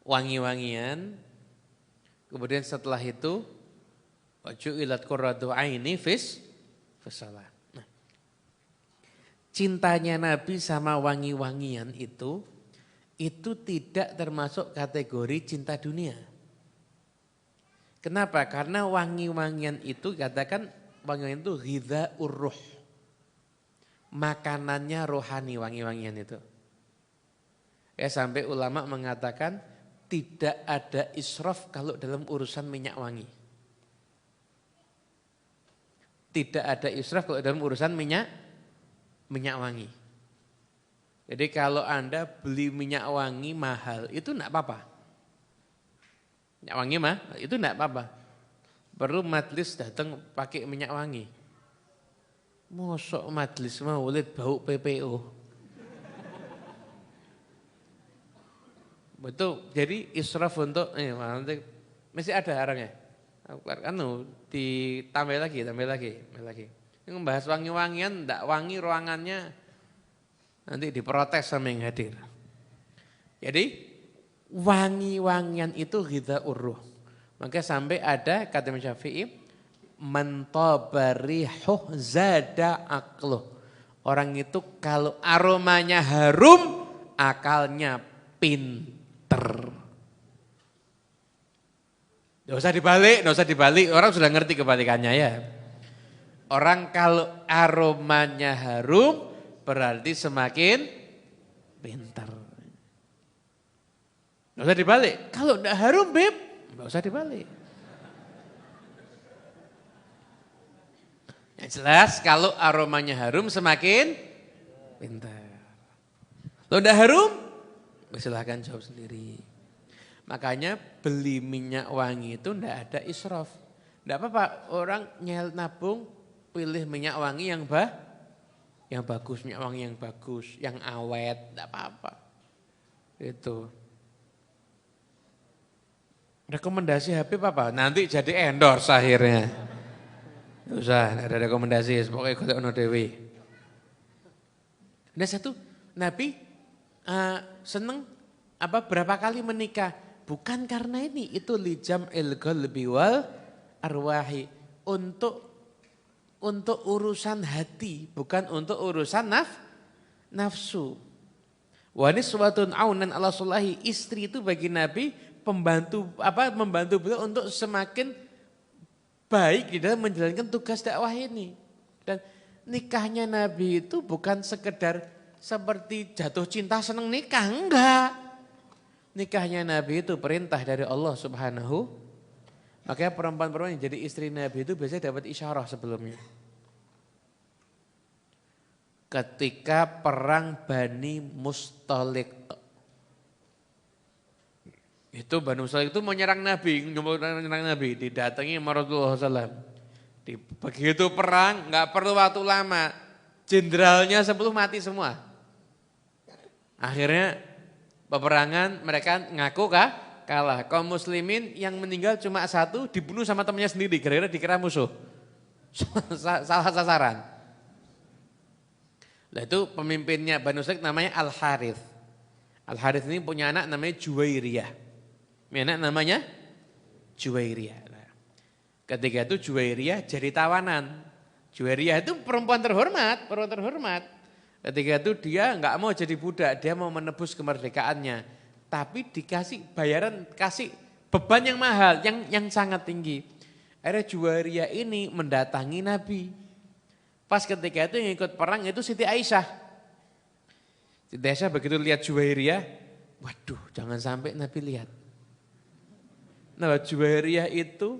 wangi-wangian, kemudian setelah itu waju'ilat qurratu aini fis shalah. Nah, cintanya Nabi sama wangi-wangian itu tidak termasuk kategori cinta dunia. Kenapa? Karena wangi-wangian itu katakan wangi-wangian itu ghidha'ur ruh. Makanannya rohani wangi-wangian itu. Ya sampai ulama mengatakan tidak ada israf kalau dalam urusan minyak wangi. Tidak ada israf kalau dalam urusan minyak wangi. Jadi kalau Anda beli minyak wangi mahal itu enggak apa-apa. Minyak wangi itu enggak apa-apa. Perlu majelis datang pakai minyak wangi. Mosok majelis maulid bau PPO. Betul. Jadi israf untuk nanti masih ada orangnya. Ditambah lagi. Yang membahas wangi-wangian enggak wangi ruangannya nanti diprotes sama yang hadir. Jadi wangi-wangian itu ghidha'ur ruh. Maka sampai ada kata Imam Syafi'i man tabarihuh zada aqluh. Orang itu kalau aromanya harum, akalnya pinter. Nggak usah dibalik. Orang sudah ngerti kebalikannya ya. Orang kalau aromanya harum, berarti semakin pinter. Nggak usah dibalik. Kalau enggak harum, Beb, nggak usah dibalik. Yang jelas kalau aromanya harum semakin pintar. Kalau enggak harum, silahkan jawab sendiri. Makanya beli minyak wangi itu enggak ada israf. Enggak apa-apa, orang nabung pilih minyak wangi yang bagus, minyak wangi yang bagus, yang awet, enggak apa-apa. Itu. Rekomendasi Habib apa? Nanti jadi endorse akhirnya. Nggak usah, ada rekomendasi, pokoknya ikut ono dewi. Ada satu, Nabi seneng berapa kali menikah? Bukan karena ini, itu lijam qalbi wal arwahi. Untuk urusan hati, bukan untuk urusan nafsu. Wa niswatun aunan ala sulahi, istri itu bagi Nabi membantu beliau untuk semakin baik di dalam menjalankan tugas dakwah ini. Dan nikahnya Nabi itu bukan sekedar seperti jatuh cinta seneng nikah, enggak. Nikahnya Nabi itu perintah dari Allah Subhanahu. Makanya perempuan-perempuan yang jadi istri Nabi itu biasanya dapat isyarah sebelumnya. Ketika perang Bani Mustalik. Itu Bani Mustalik itu menyerang Nabi, didatangi sama Rasulullah SAW. Begitu perang, nggak perlu waktu lama, jenderalnya 10 mati semua. Akhirnya peperangan mereka ngaku kalah. Kaum muslimin yang meninggal cuma 1, dibunuh sama temannya sendiri, gara-gara dikira musuh. Salah sasaran. Nah itu pemimpinnya Bani Mustalik namanya Al-Harith. Al-Harith ini punya anak namanya Juwairiyah. Anak namanya Juwairiyah. Nah, ketika itu Juwairiyah jadi tawanan. Juwairiyah itu perempuan terhormat. Ketika itu dia nggak mau jadi budak, dia mau menebus kemerdekaannya. Tapi dikasih bayaran, kasih beban yang mahal, yang sangat tinggi. Akhirnya Juwairiyah ini mendatangi Nabi. Pas ketika itu yang ikut perang itu Siti Aisyah. Siti Aisyah begitu lihat Juwairiyah, waduh jangan sampai Nabi lihat. Nah Juwairiyah itu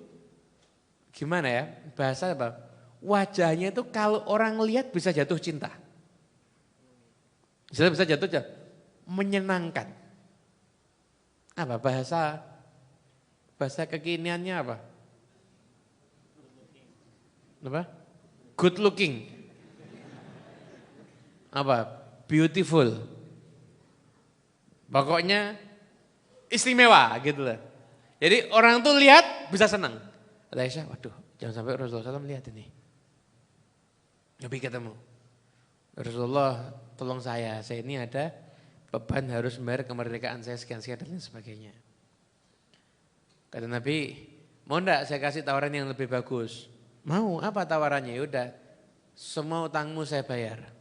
gimana ya, bahasa apa? Wajahnya itu kalau orang lihat bisa jatuh cinta. Bisa jatuh cinta, menyenangkan. Apa bahasa kekiniannya apa? Apa? Good looking. Apa? Beautiful. Pokoknya istimewa gitu lah. Jadi orang tuh lihat bisa senang. Aisyah, waduh jangan sampai Rasulullah SAW lihat ini. Nabi ketemu. Rasulullah tolong saya ini ada beban harus membayar kemerdekaan saya sekian-sekian dan lain sebagainya. Kata Nabi, mau enggak saya kasih tawaran yang lebih bagus? Mau, apa tawarannya? Yaudah, semua utangmu saya bayar.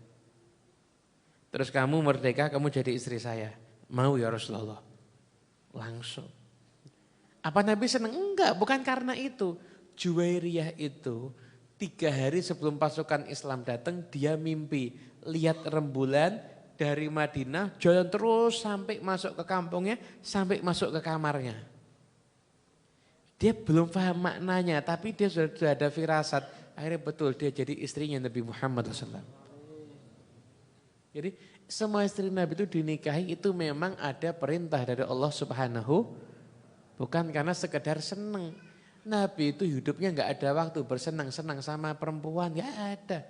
Terus kamu merdeka, kamu jadi istri saya. Mau ya Rasulullah? Langsung. Apa Nabi senang? Enggak, bukan karena itu. Juwairiyah itu 3 hari sebelum pasukan Islam datang, dia mimpi. Lihat rembulan dari Madinah, jalan terus sampai masuk ke kampungnya, sampai masuk ke kamarnya. Dia belum paham maknanya, tapi dia sudah ada firasat. Akhirnya betul, dia jadi istrinya Nabi Muhammad SAW. Jadi semua istri Nabi itu dinikahi itu memang ada perintah dari Allah Subhanahu. Bukan karena sekedar senang. Nabi itu hidupnya enggak ada waktu bersenang-senang sama perempuan, enggak ada.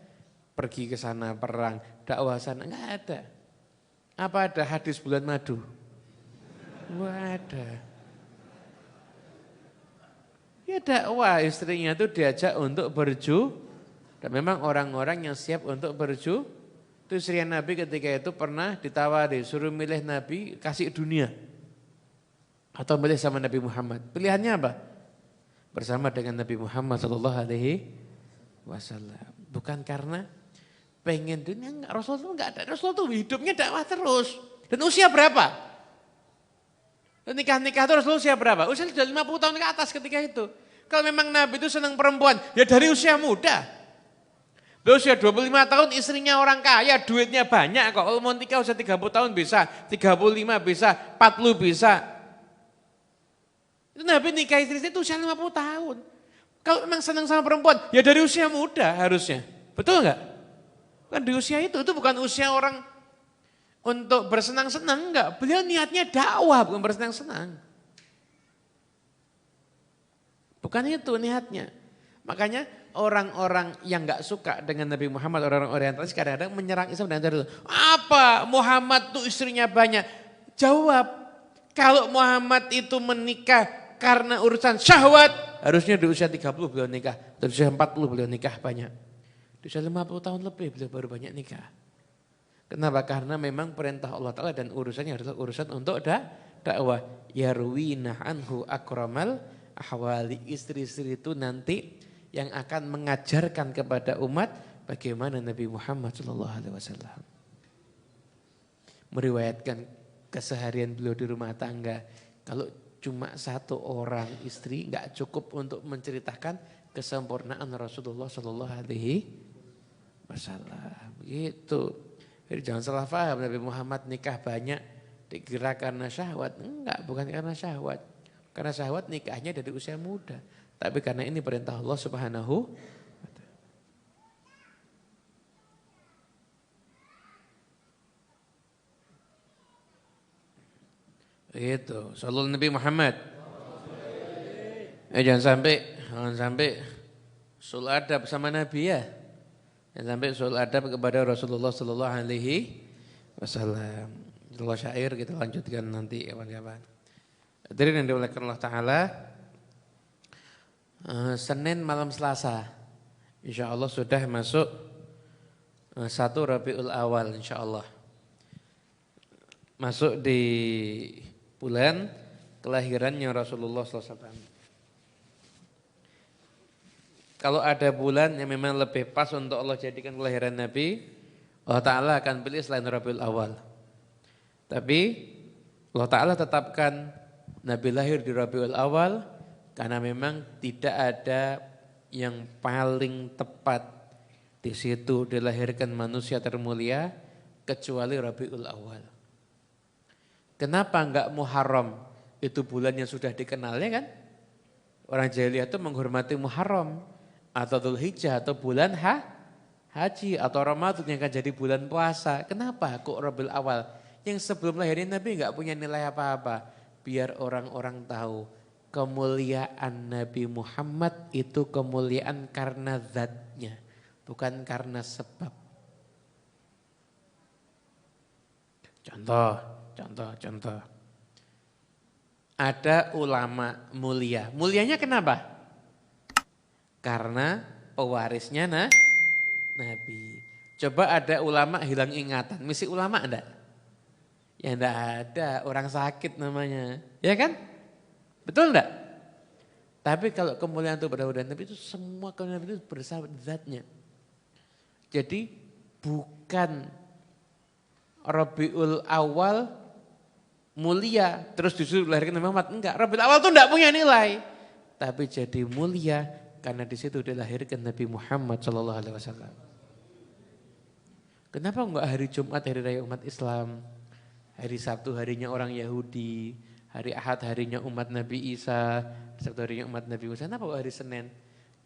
Pergi ke sana perang, dakwah sana, enggak ada. Apa ada hadis bulan madu? Enggak ada. Ya dakwah istrinya itu diajak untuk berju. Dan memang orang-orang yang siap untuk berju. Itu istri Nabi ketika itu pernah ditawari, suruh milih Nabi kasih dunia. Atau milih sama Nabi Muhammad. Pilihannya apa? Bersama dengan Nabi Muhammad SAW. Bukan karena pengen dunia, enggak. Rasulullah itu enggak ada. Rasulullah itu hidupnya dakwah terus. Dan usia berapa? Dan nikah-nikah itu Rasulullah usia berapa? Usia sudah 50 tahun ke atas ketika itu. Kalau memang Nabi itu senang perempuan, ya dari usia muda. Beliau usia 25 tahun, istrinya orang kaya, duitnya banyak kok. Kalau mau nikah usia 30 tahun bisa, 35 bisa, 40 bisa. Itu Nabi nikah istri itu usia 50 tahun. Kalau memang senang sama perempuan, ya dari usia muda harusnya. Betul enggak? Kan di usia itu bukan usia orang untuk bersenang-senang, enggak. Beliau niatnya dakwah, bukan bersenang-senang. Bukan itu niatnya. Makanya orang-orang yang enggak suka dengan Nabi Muhammad, orang-orang orientalis kadang-kadang menyerang Islam dan dari itu. Apa Muhammad tuh istrinya banyak? Jawab, kalau Muhammad itu menikah karena urusan syahwat, harusnya di usia 30 beliau nikah, di usia 40 beliau nikah banyak. Di usia 50 tahun lebih beliau baru banyak nikah. Kenapa? Karena memang perintah Allah Ta'ala dan urusannya adalah urusan untuk dakwah. Yarwina anhu akramal ahwali. Istri-istri itu nanti yang akan mengajarkan kepada umat bagaimana Nabi Muhammad SAW meriwayatkan keseharian beliau di rumah tangga. Kalau cuma 1 orang istri enggak cukup untuk menceritakan kesempurnaan Rasulullah SAW. wasallam. Begitu. Jadi jangan salah paham Nabi Muhammad nikah banyak dikira karena syahwat. Enggak, bukan karena syahwat. Karena syahwat nikahnya dari usia muda. Tapi karena ini perintah Allah Subhanahu wa ta'ala. Begitu. Sallallahu Nabi Muhammad. Jangan sampai sul adab sama Nabi ya. Jangan sampai sul adab kepada Rasulullah sallallahu alaihi wasallam. Kalau syair kita lanjutkan nanti kawan-kawan. Hadirin yang dimuliakan Allah Ta'ala, Senin malam Selasa, insya Allah sudah masuk 1 Rabiul Awal insya Allah. Masuk di bulan kelahirannya Rasulullah SAW. Kalau ada bulan yang memang lebih pas untuk Allah jadikan kelahiran Nabi, Allah Ta'ala akan pilih selain Rabiul Awal. Tapi Allah Ta'ala tetapkan Nabi lahir di Rabiul Awal karena memang tidak ada yang paling tepat di situ dilahirkan manusia termulia kecuali Rabiul Awal. Kenapa enggak Muharram? Itu bulan yang sudah dikenal ya kan? Orang jahiliyah itu menghormati Muharram atau Dzulhijjah atau bulan haji atau Ramadan yang akan jadi bulan puasa. Kenapa kok Rabiul Awal? Yang sebelum lahirnya Nabi enggak punya nilai apa-apa. Biar orang-orang tahu kemuliaan Nabi Muhammad itu kemuliaan karena zatnya, bukan karena sebab. Contoh. Ada ulama mulia. Mulianya kenapa? Karena pewarisnya Nabi. Coba ada ulama hilang ingatan. Misi ulama enggak? Ya enggak ada, orang sakit namanya. Ya kan? Betul enggak? Tapi kalau kemuliaan itu pada Nabi itu semua kemuliaan Nabi itu bersama zatnya. Jadi bukan Rabiul Awal mulia terus disuruh lahirkan Nabi Muhammad. Enggak, Rabiul Awal itu enggak punya nilai. Tapi jadi mulia karena di situ dilahirkan Nabi Muhammad SAW. Kenapa enggak hari Jumat hari raya umat Islam? Hari Sabtu harinya orang Yahudi, hari Ahad harinya umat Nabi Isa, Sabtu harinya umat Nabi Musa. Kenapa kok hari Senin?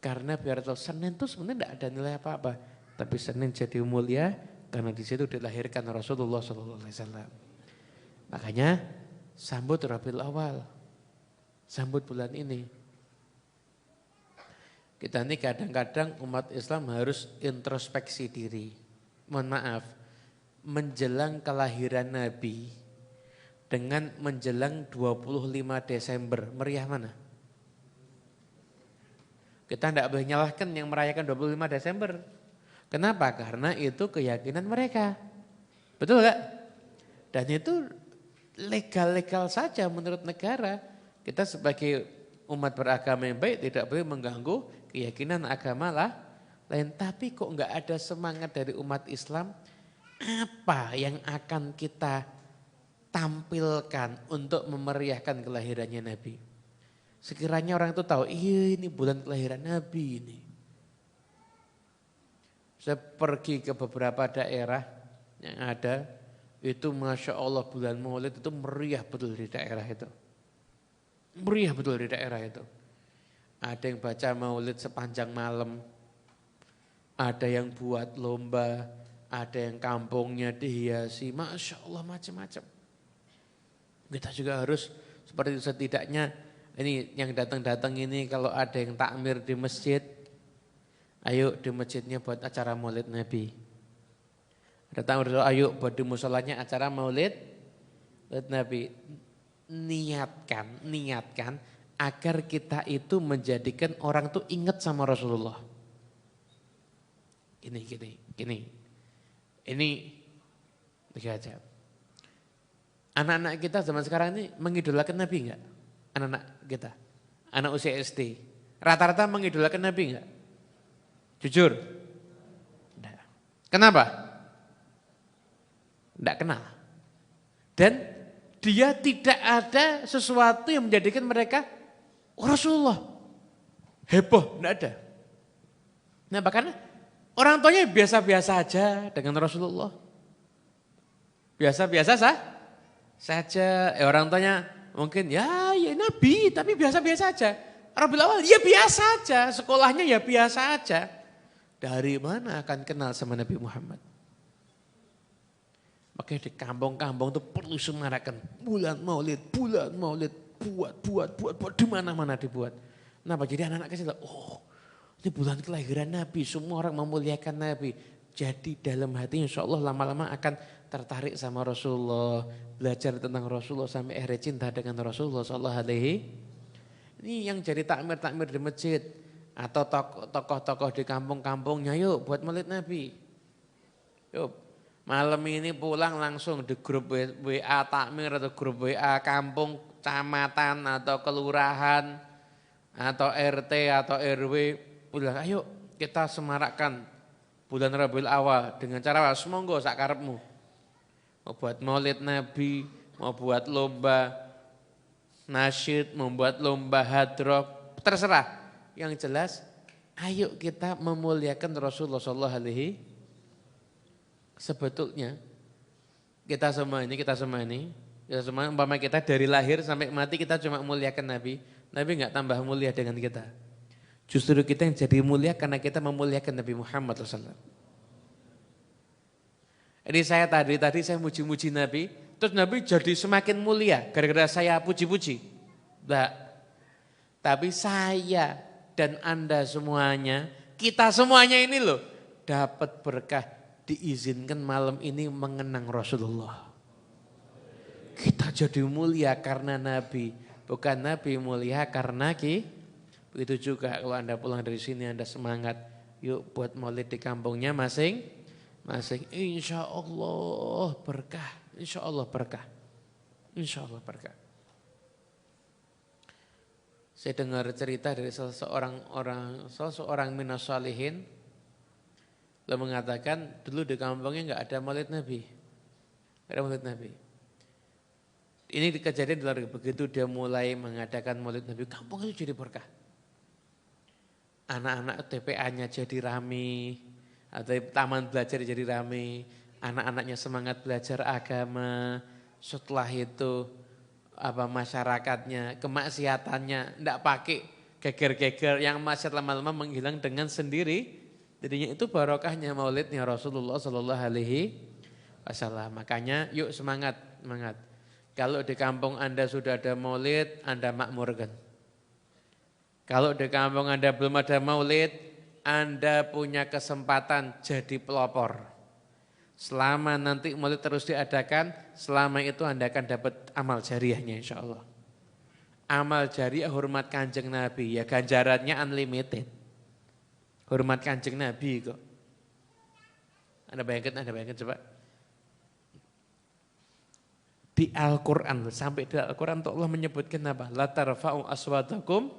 Karena biar tahu Senin itu sebenarnya tidak ada nilai apa-apa. Tapi Senin jadi mulia karena di situ dilahirkan Rasulullah SAW. Makanya sambut Rabiul Awal, sambut bulan ini. Kita ini kadang-kadang umat Islam harus introspeksi diri. Mohon maaf, menjelang kelahiran Nabi dengan menjelang 25 Desember, meriah mana? Kita tidak boleh nyalahkan yang merayakan 25 Desember. Kenapa? Karena itu keyakinan mereka. Betul gak? Dan itu legal-legal saja menurut negara. Kita sebagai umat beragama yang baik tidak boleh mengganggu keyakinan agama lain. Tapi kok enggak ada semangat dari umat Islam? Apa yang akan kita tampilkan untuk memeriahkan kelahirannya Nabi? Sekiranya orang itu tahu, iya ini bulan kelahiran Nabi ini. Saya pergi ke beberapa daerah yang ada, itu Masya Allah bulan Maulid itu meriah betul di daerah itu. Meriah betul di daerah itu. Ada yang baca Maulid sepanjang malam, ada yang buat lomba, ada yang kampungnya dihiasi, Masya Allah macam-macam. Kita juga harus seperti itu setidaknya, ini yang datang-datang ini kalau ada yang takmir di masjid, ayo di masjidnya buat acara maulid Nabi. Ada takmir, ayo buat di musolanya acara maulid Nabi. Niatkan agar kita itu menjadikan orang tuh ingat sama Rasulullah. Ini aja. Anak-anak kita zaman sekarang ini mengidolakan Nabi enggak? Anak-anak kita, anak usia SD. Rata-rata mengidolakan Nabi enggak? Jujur? Enggak. Kenapa? Enggak kenal. Dan dia tidak ada sesuatu yang menjadikan mereka Rasulullah. Heboh, enggak ada. Kenapa? Karena Orang tuanya biasa-biasa aja dengan Rasulullah. Biasa-biasa saja. Orang tuanya mungkin ya Nabi tapi biasa-biasa aja. Rabiul Awal ya biasa aja, sekolahnya ya biasa aja. Dari mana akan kenal sama Nabi Muhammad? Makanya di kampung-kampung itu perlu semarakan bulan maulid, buat di mana-mana dibuat. Kenapa? Jadi anak-anak kecil, oh ini bulan kelahiran Nabi, semua orang memuliakan Nabi. Jadi dalam hatinya insya Allah lama-lama akan tertarik sama Rasulullah, belajar tentang Rasulullah sampai akhirnya cinta dengan Rasulullah sallallahu alaihi. Ini yang jadi takmir-takmir di masjid atau tokoh-tokoh di kampung-kampungnya, yuk buat maulid Nabi. Yuk malam ini pulang langsung di grup WA takmir atau grup WA kampung, kecamatan atau kelurahan atau RT atau RW. Udah ayo kita semarakkan bulan Rabiul Awal dengan cara semonggo sak karepmu. Mau buat maulid Nabi, mau buat lomba nasyid, mau buat lomba hadroh, terserah. Yang jelas ayo kita memuliakan Rasulullah sallallahu alaihi. Sebetulnya kita semua ini, umpama kita dari lahir sampai mati kita cuma muliakan Nabi. Nabi enggak tambah mulia dengan kita. Justru kita yang jadi mulia karena kita memuliakan Nabi Muhammad SAW. Ini saya tadi saya muji-muji Nabi, terus Nabi jadi semakin mulia gara-gara saya puji-puji. Enggak. Tapi saya dan Anda semuanya, kita semuanya ini loh dapat berkah, diizinkan malam ini mengenang Rasulullah. Kita jadi mulia karena Nabi, bukan Nabi mulia karena kita. Begitu juga kalau Anda pulang dari sini Anda semangat, yuk buat maulid di kampungnya masing-masing. Insya Allah berkah, insya Allah berkah, insya Allah berkah. Saya dengar cerita dari seseorang minas salihin, dia mengatakan dulu di kampungnya enggak ada maulid Nabi, enggak ada maulid Nabi. Ini kejadian di luar, begitu dia mulai mengadakan maulid Nabi, kampung itu jadi berkah. Anak-anak TPA-nya jadi rame, atau taman belajar jadi rame, anak-anaknya semangat belajar agama. Setelah itu masyarakatnya, kemaksiatannya enggak pakai geger-geger, yang maksiat lama-lama menghilang dengan sendiri. Jadinya itu barokahnya maulidnya Rasulullah sallallahu alaihi wasallam. Makanya yuk semangat. Kalau di kampung Anda sudah ada maulid, Anda makmurkan. Kalau di kampung Anda belum ada maulid, Anda punya kesempatan jadi pelopor. Selama nanti maulid terus diadakan, selama itu Anda akan dapat amal jariahnya insya Allah. Amal jariah hormat Kanjeng Nabi, ya ganjarannya unlimited. Hormat Kanjeng Nabi kok. Anda bayangkan coba. Di Al-Quran, sampai di Al-Quran Allah menyebutkan apa? La tarfa'u aswatakum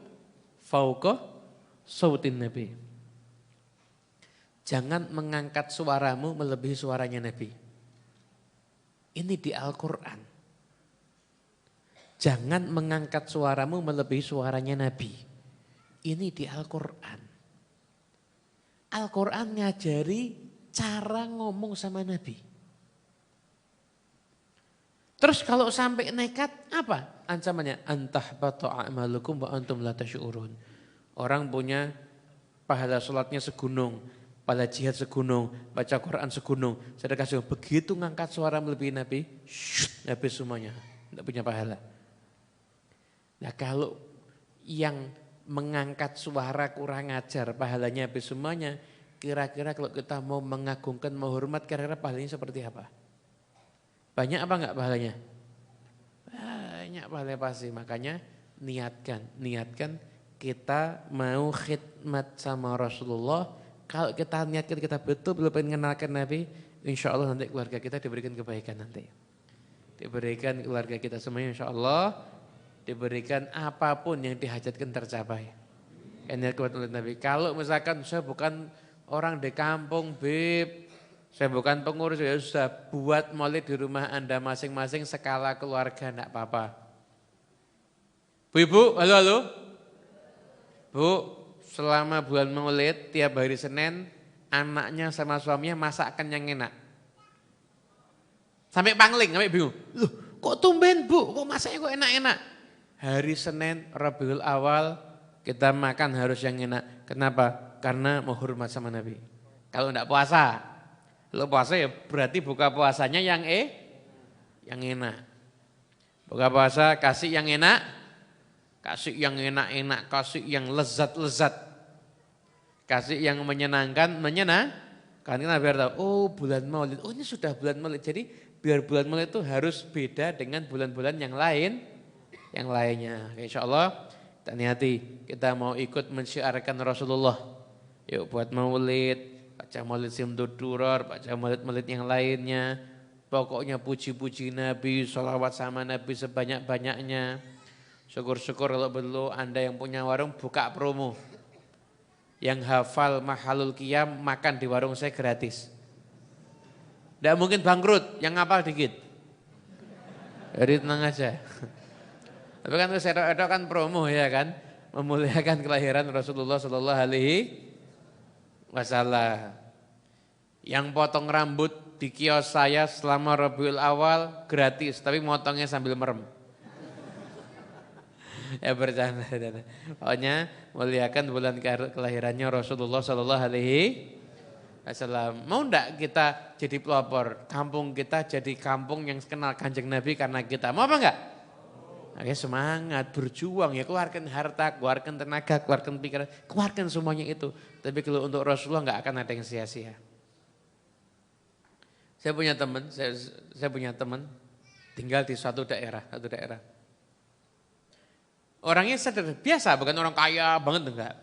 fauqa sautin Nabi. Jangan mengangkat suaramu melebihi suaranya Nabi. Ini di Al-Quran. Jangan mengangkat suaramu melebihi suaranya Nabi. Ini di Al-Quran. Al-Quran ngajari cara ngomong sama Nabi. Terus kalau sampai nekat apa ancamannya? Antahbata a'malukum wa antum la tasyurun. Orang punya pahala sholatnya segunung, pahala jihad segunung, baca Quran segunung, sedekah segunung. Begitu ngangkat suara melebihi Nabi, habis semuanya, tidak punya pahala. Nah kalau yang mengangkat suara kurang ajar, pahalanya habis semuanya, kira-kira kalau kita mau mengagungkan, menghormat, kira-kira pahalanya seperti apa? Banyak apa enggak pahalanya? Banyak pahalanya pasti. Makanya niatkan kita mau khidmat sama Rasulullah. Kalau kita niatkan kita betul-betul pengen mengenalkan Nabi, insya Allah nanti keluarga kita diberikan kebaikan nanti. Diberikan keluarga kita semuanya insya Allah, diberikan apapun yang dihajatkan tercapai. Niat kepada Nabi. Kalau misalkan saya bukan orang di kampung, Bib, saya bukan pengurus, ya sudah buat maulid di rumah Anda masing-masing skala keluarga, enggak apa-apa. Bu Ibu, halo. Bu, selama bulan maulid tiap hari Senin anaknya sama suaminya masakan yang enak. Sampai pangling, sampai bingung. Loh, kok tumben Bu? Kok masaknya kok enak-enak? Hari Senin Rabiul Awal kita makan harus yang enak. Kenapa? Karena menghormat sama Nabi. Kalau enggak puasa, kalau puasa ya berarti buka puasanya yang enak. Buka puasa kasih yang enak, kasih yang enak-enak, kasih yang lezat-lezat. Kasih yang menyenangkan. Karena biar tahu, oh bulan Maulid, oh ini sudah bulan Maulid. Jadi biar bulan Maulid itu harus beda dengan bulan-bulan yang lainnya. Insya Allah kita niati, kita mau ikut mensyiarkan Rasulullah. Yuk buat Maulid, baca Maulid Simtud Duror, baca Maulid-Maulid yang lainnya. Pokoknya puji-puji Nabi, sholawat sama Nabi sebanyak-banyaknya. Syukur-syukur kalau perlu Anda yang punya warung buka promo. Yang hafal Mahalul Qiyam makan di warung saya gratis. Tidak mungkin bangkrut, yang ngapal dikit. Jadi tenang aja. Tapi kan itu kan promo ya kan. Memuliakan kelahiran Rasulullah Sallallahu Alaihi Wasallam. Yang potong rambut di kios saya selama Rabiul Awal gratis, tapi motongnya sambil merem. Ya bercanda. Pokoknya muliakan bulan kelahirannya Rasulullah Sallallahu Alaihi Wasallam. Mau enggak kita jadi pelopor? Kampung kita jadi kampung yang kenal Kanjeng Nabi karena kita. Mau apa enggak? Oke, semangat, berjuang ya, keluarkan harta, keluarkan tenaga, keluarkan pikiran, keluarkan semuanya itu. Tapi kalau untuk Rasulullah enggak akan ada yang sia-sia. Saya punya teman tinggal di suatu daerah. Orangnya sederhana, biasa, bukan orang kaya banget enggak.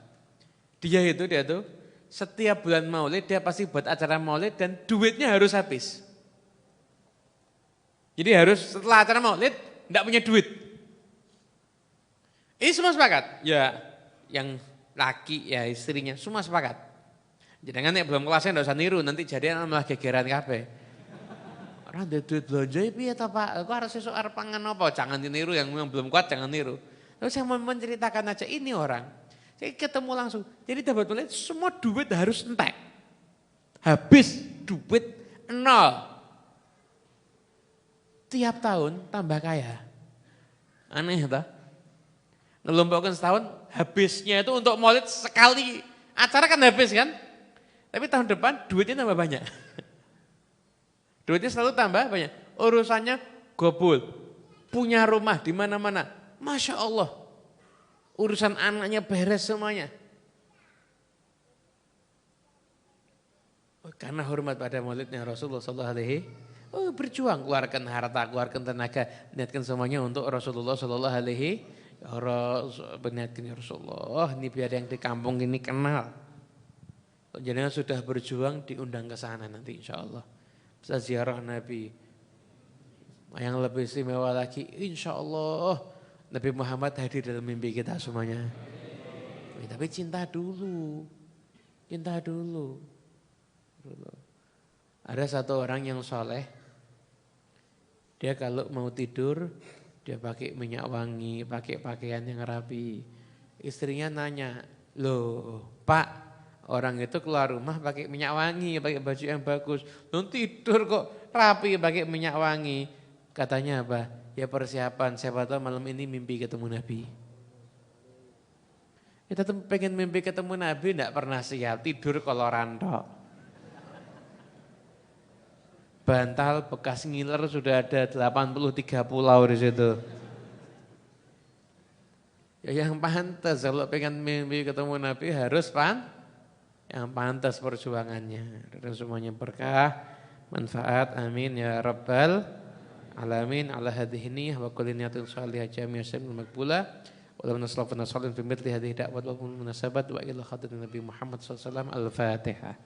Dia tuh setiap bulan Maulid dia pasti buat acara Maulid dan duitnya harus habis. Jadi harus setelah acara Maulid enggak punya duit. Ini semua sepakat? Ya, yang laki ya istrinya semua sepakat. Jangan nek belum kelasnya enggak usah niru, nanti jadian malah gegeran kabeh. Orang ada duit belanja piye ta Pak? Aku harus sesuk arep pangan apa? Jangan diniru yang belum kuat jangan niru. Terus saya mau menceritakan aja ini orang. Saya ketemu langsung. Jadi dapat balik semua duit harus entek. Habis duit nol. Tiap tahun tambah kaya. Aneh tak? Ngelompokkan setahun habisnya itu untuk Maulid sekali. Acara kan habis kan? Tapi tahun depan duitnya tambah banyak. Duitnya selalu tambah banyak. Urusannya gobul. Punya rumah di mana-mana. Masya Allah. Urusan anaknya beres semuanya. Karena hormat pada maulidnya Rasulullah SAW. Berjuang. Keluarkan harta, keluarkan tenaga. Niatkan semuanya untuk Rasulullah SAW. Niatkan ya Rasulullah. Ini biar yang di kampung ini kenal. Jadi sudah berjuang diundang ke sana nanti insya Allah. Bisa ziarah Nabi. Yang lebih istimewa lagi insya Allah Nabi Muhammad hadir dalam mimpi kita semuanya. Tapi cinta dulu. Cinta dulu. Ada satu orang yang soleh. Dia kalau mau tidur dia pakai minyak wangi, pakai pakaian yang rapi. Istrinya nanya, loh Pak, orang itu keluar rumah pakai minyak wangi, pakai baju yang bagus. Lalu tidur kok rapi pakai minyak wangi. Katanya apa? Ya persiapan, siapa tahu malam ini mimpi ketemu Nabi. Kita pengen mimpi ketemu Nabi, enggak pernah siap, tidur koloran tok. Bantal bekas ngiler sudah ada 83 pulau di situ. Ya yang pantas, kalau pengen mimpi ketemu Nabi harus yang pantas perjuangannya. Dan semuanya berkah, manfaat, amin ya rabbal alamin. Ala hadhihi niyah wa kulli niyatin shalihah jami'an maqbulah. Wa lam naslaf wa nasallim fi mithli hadhihi da'wat wa munasabat wa ila khatamin Nabi Muhammad sallallahu alaihi wasallam. Al-Fatihah.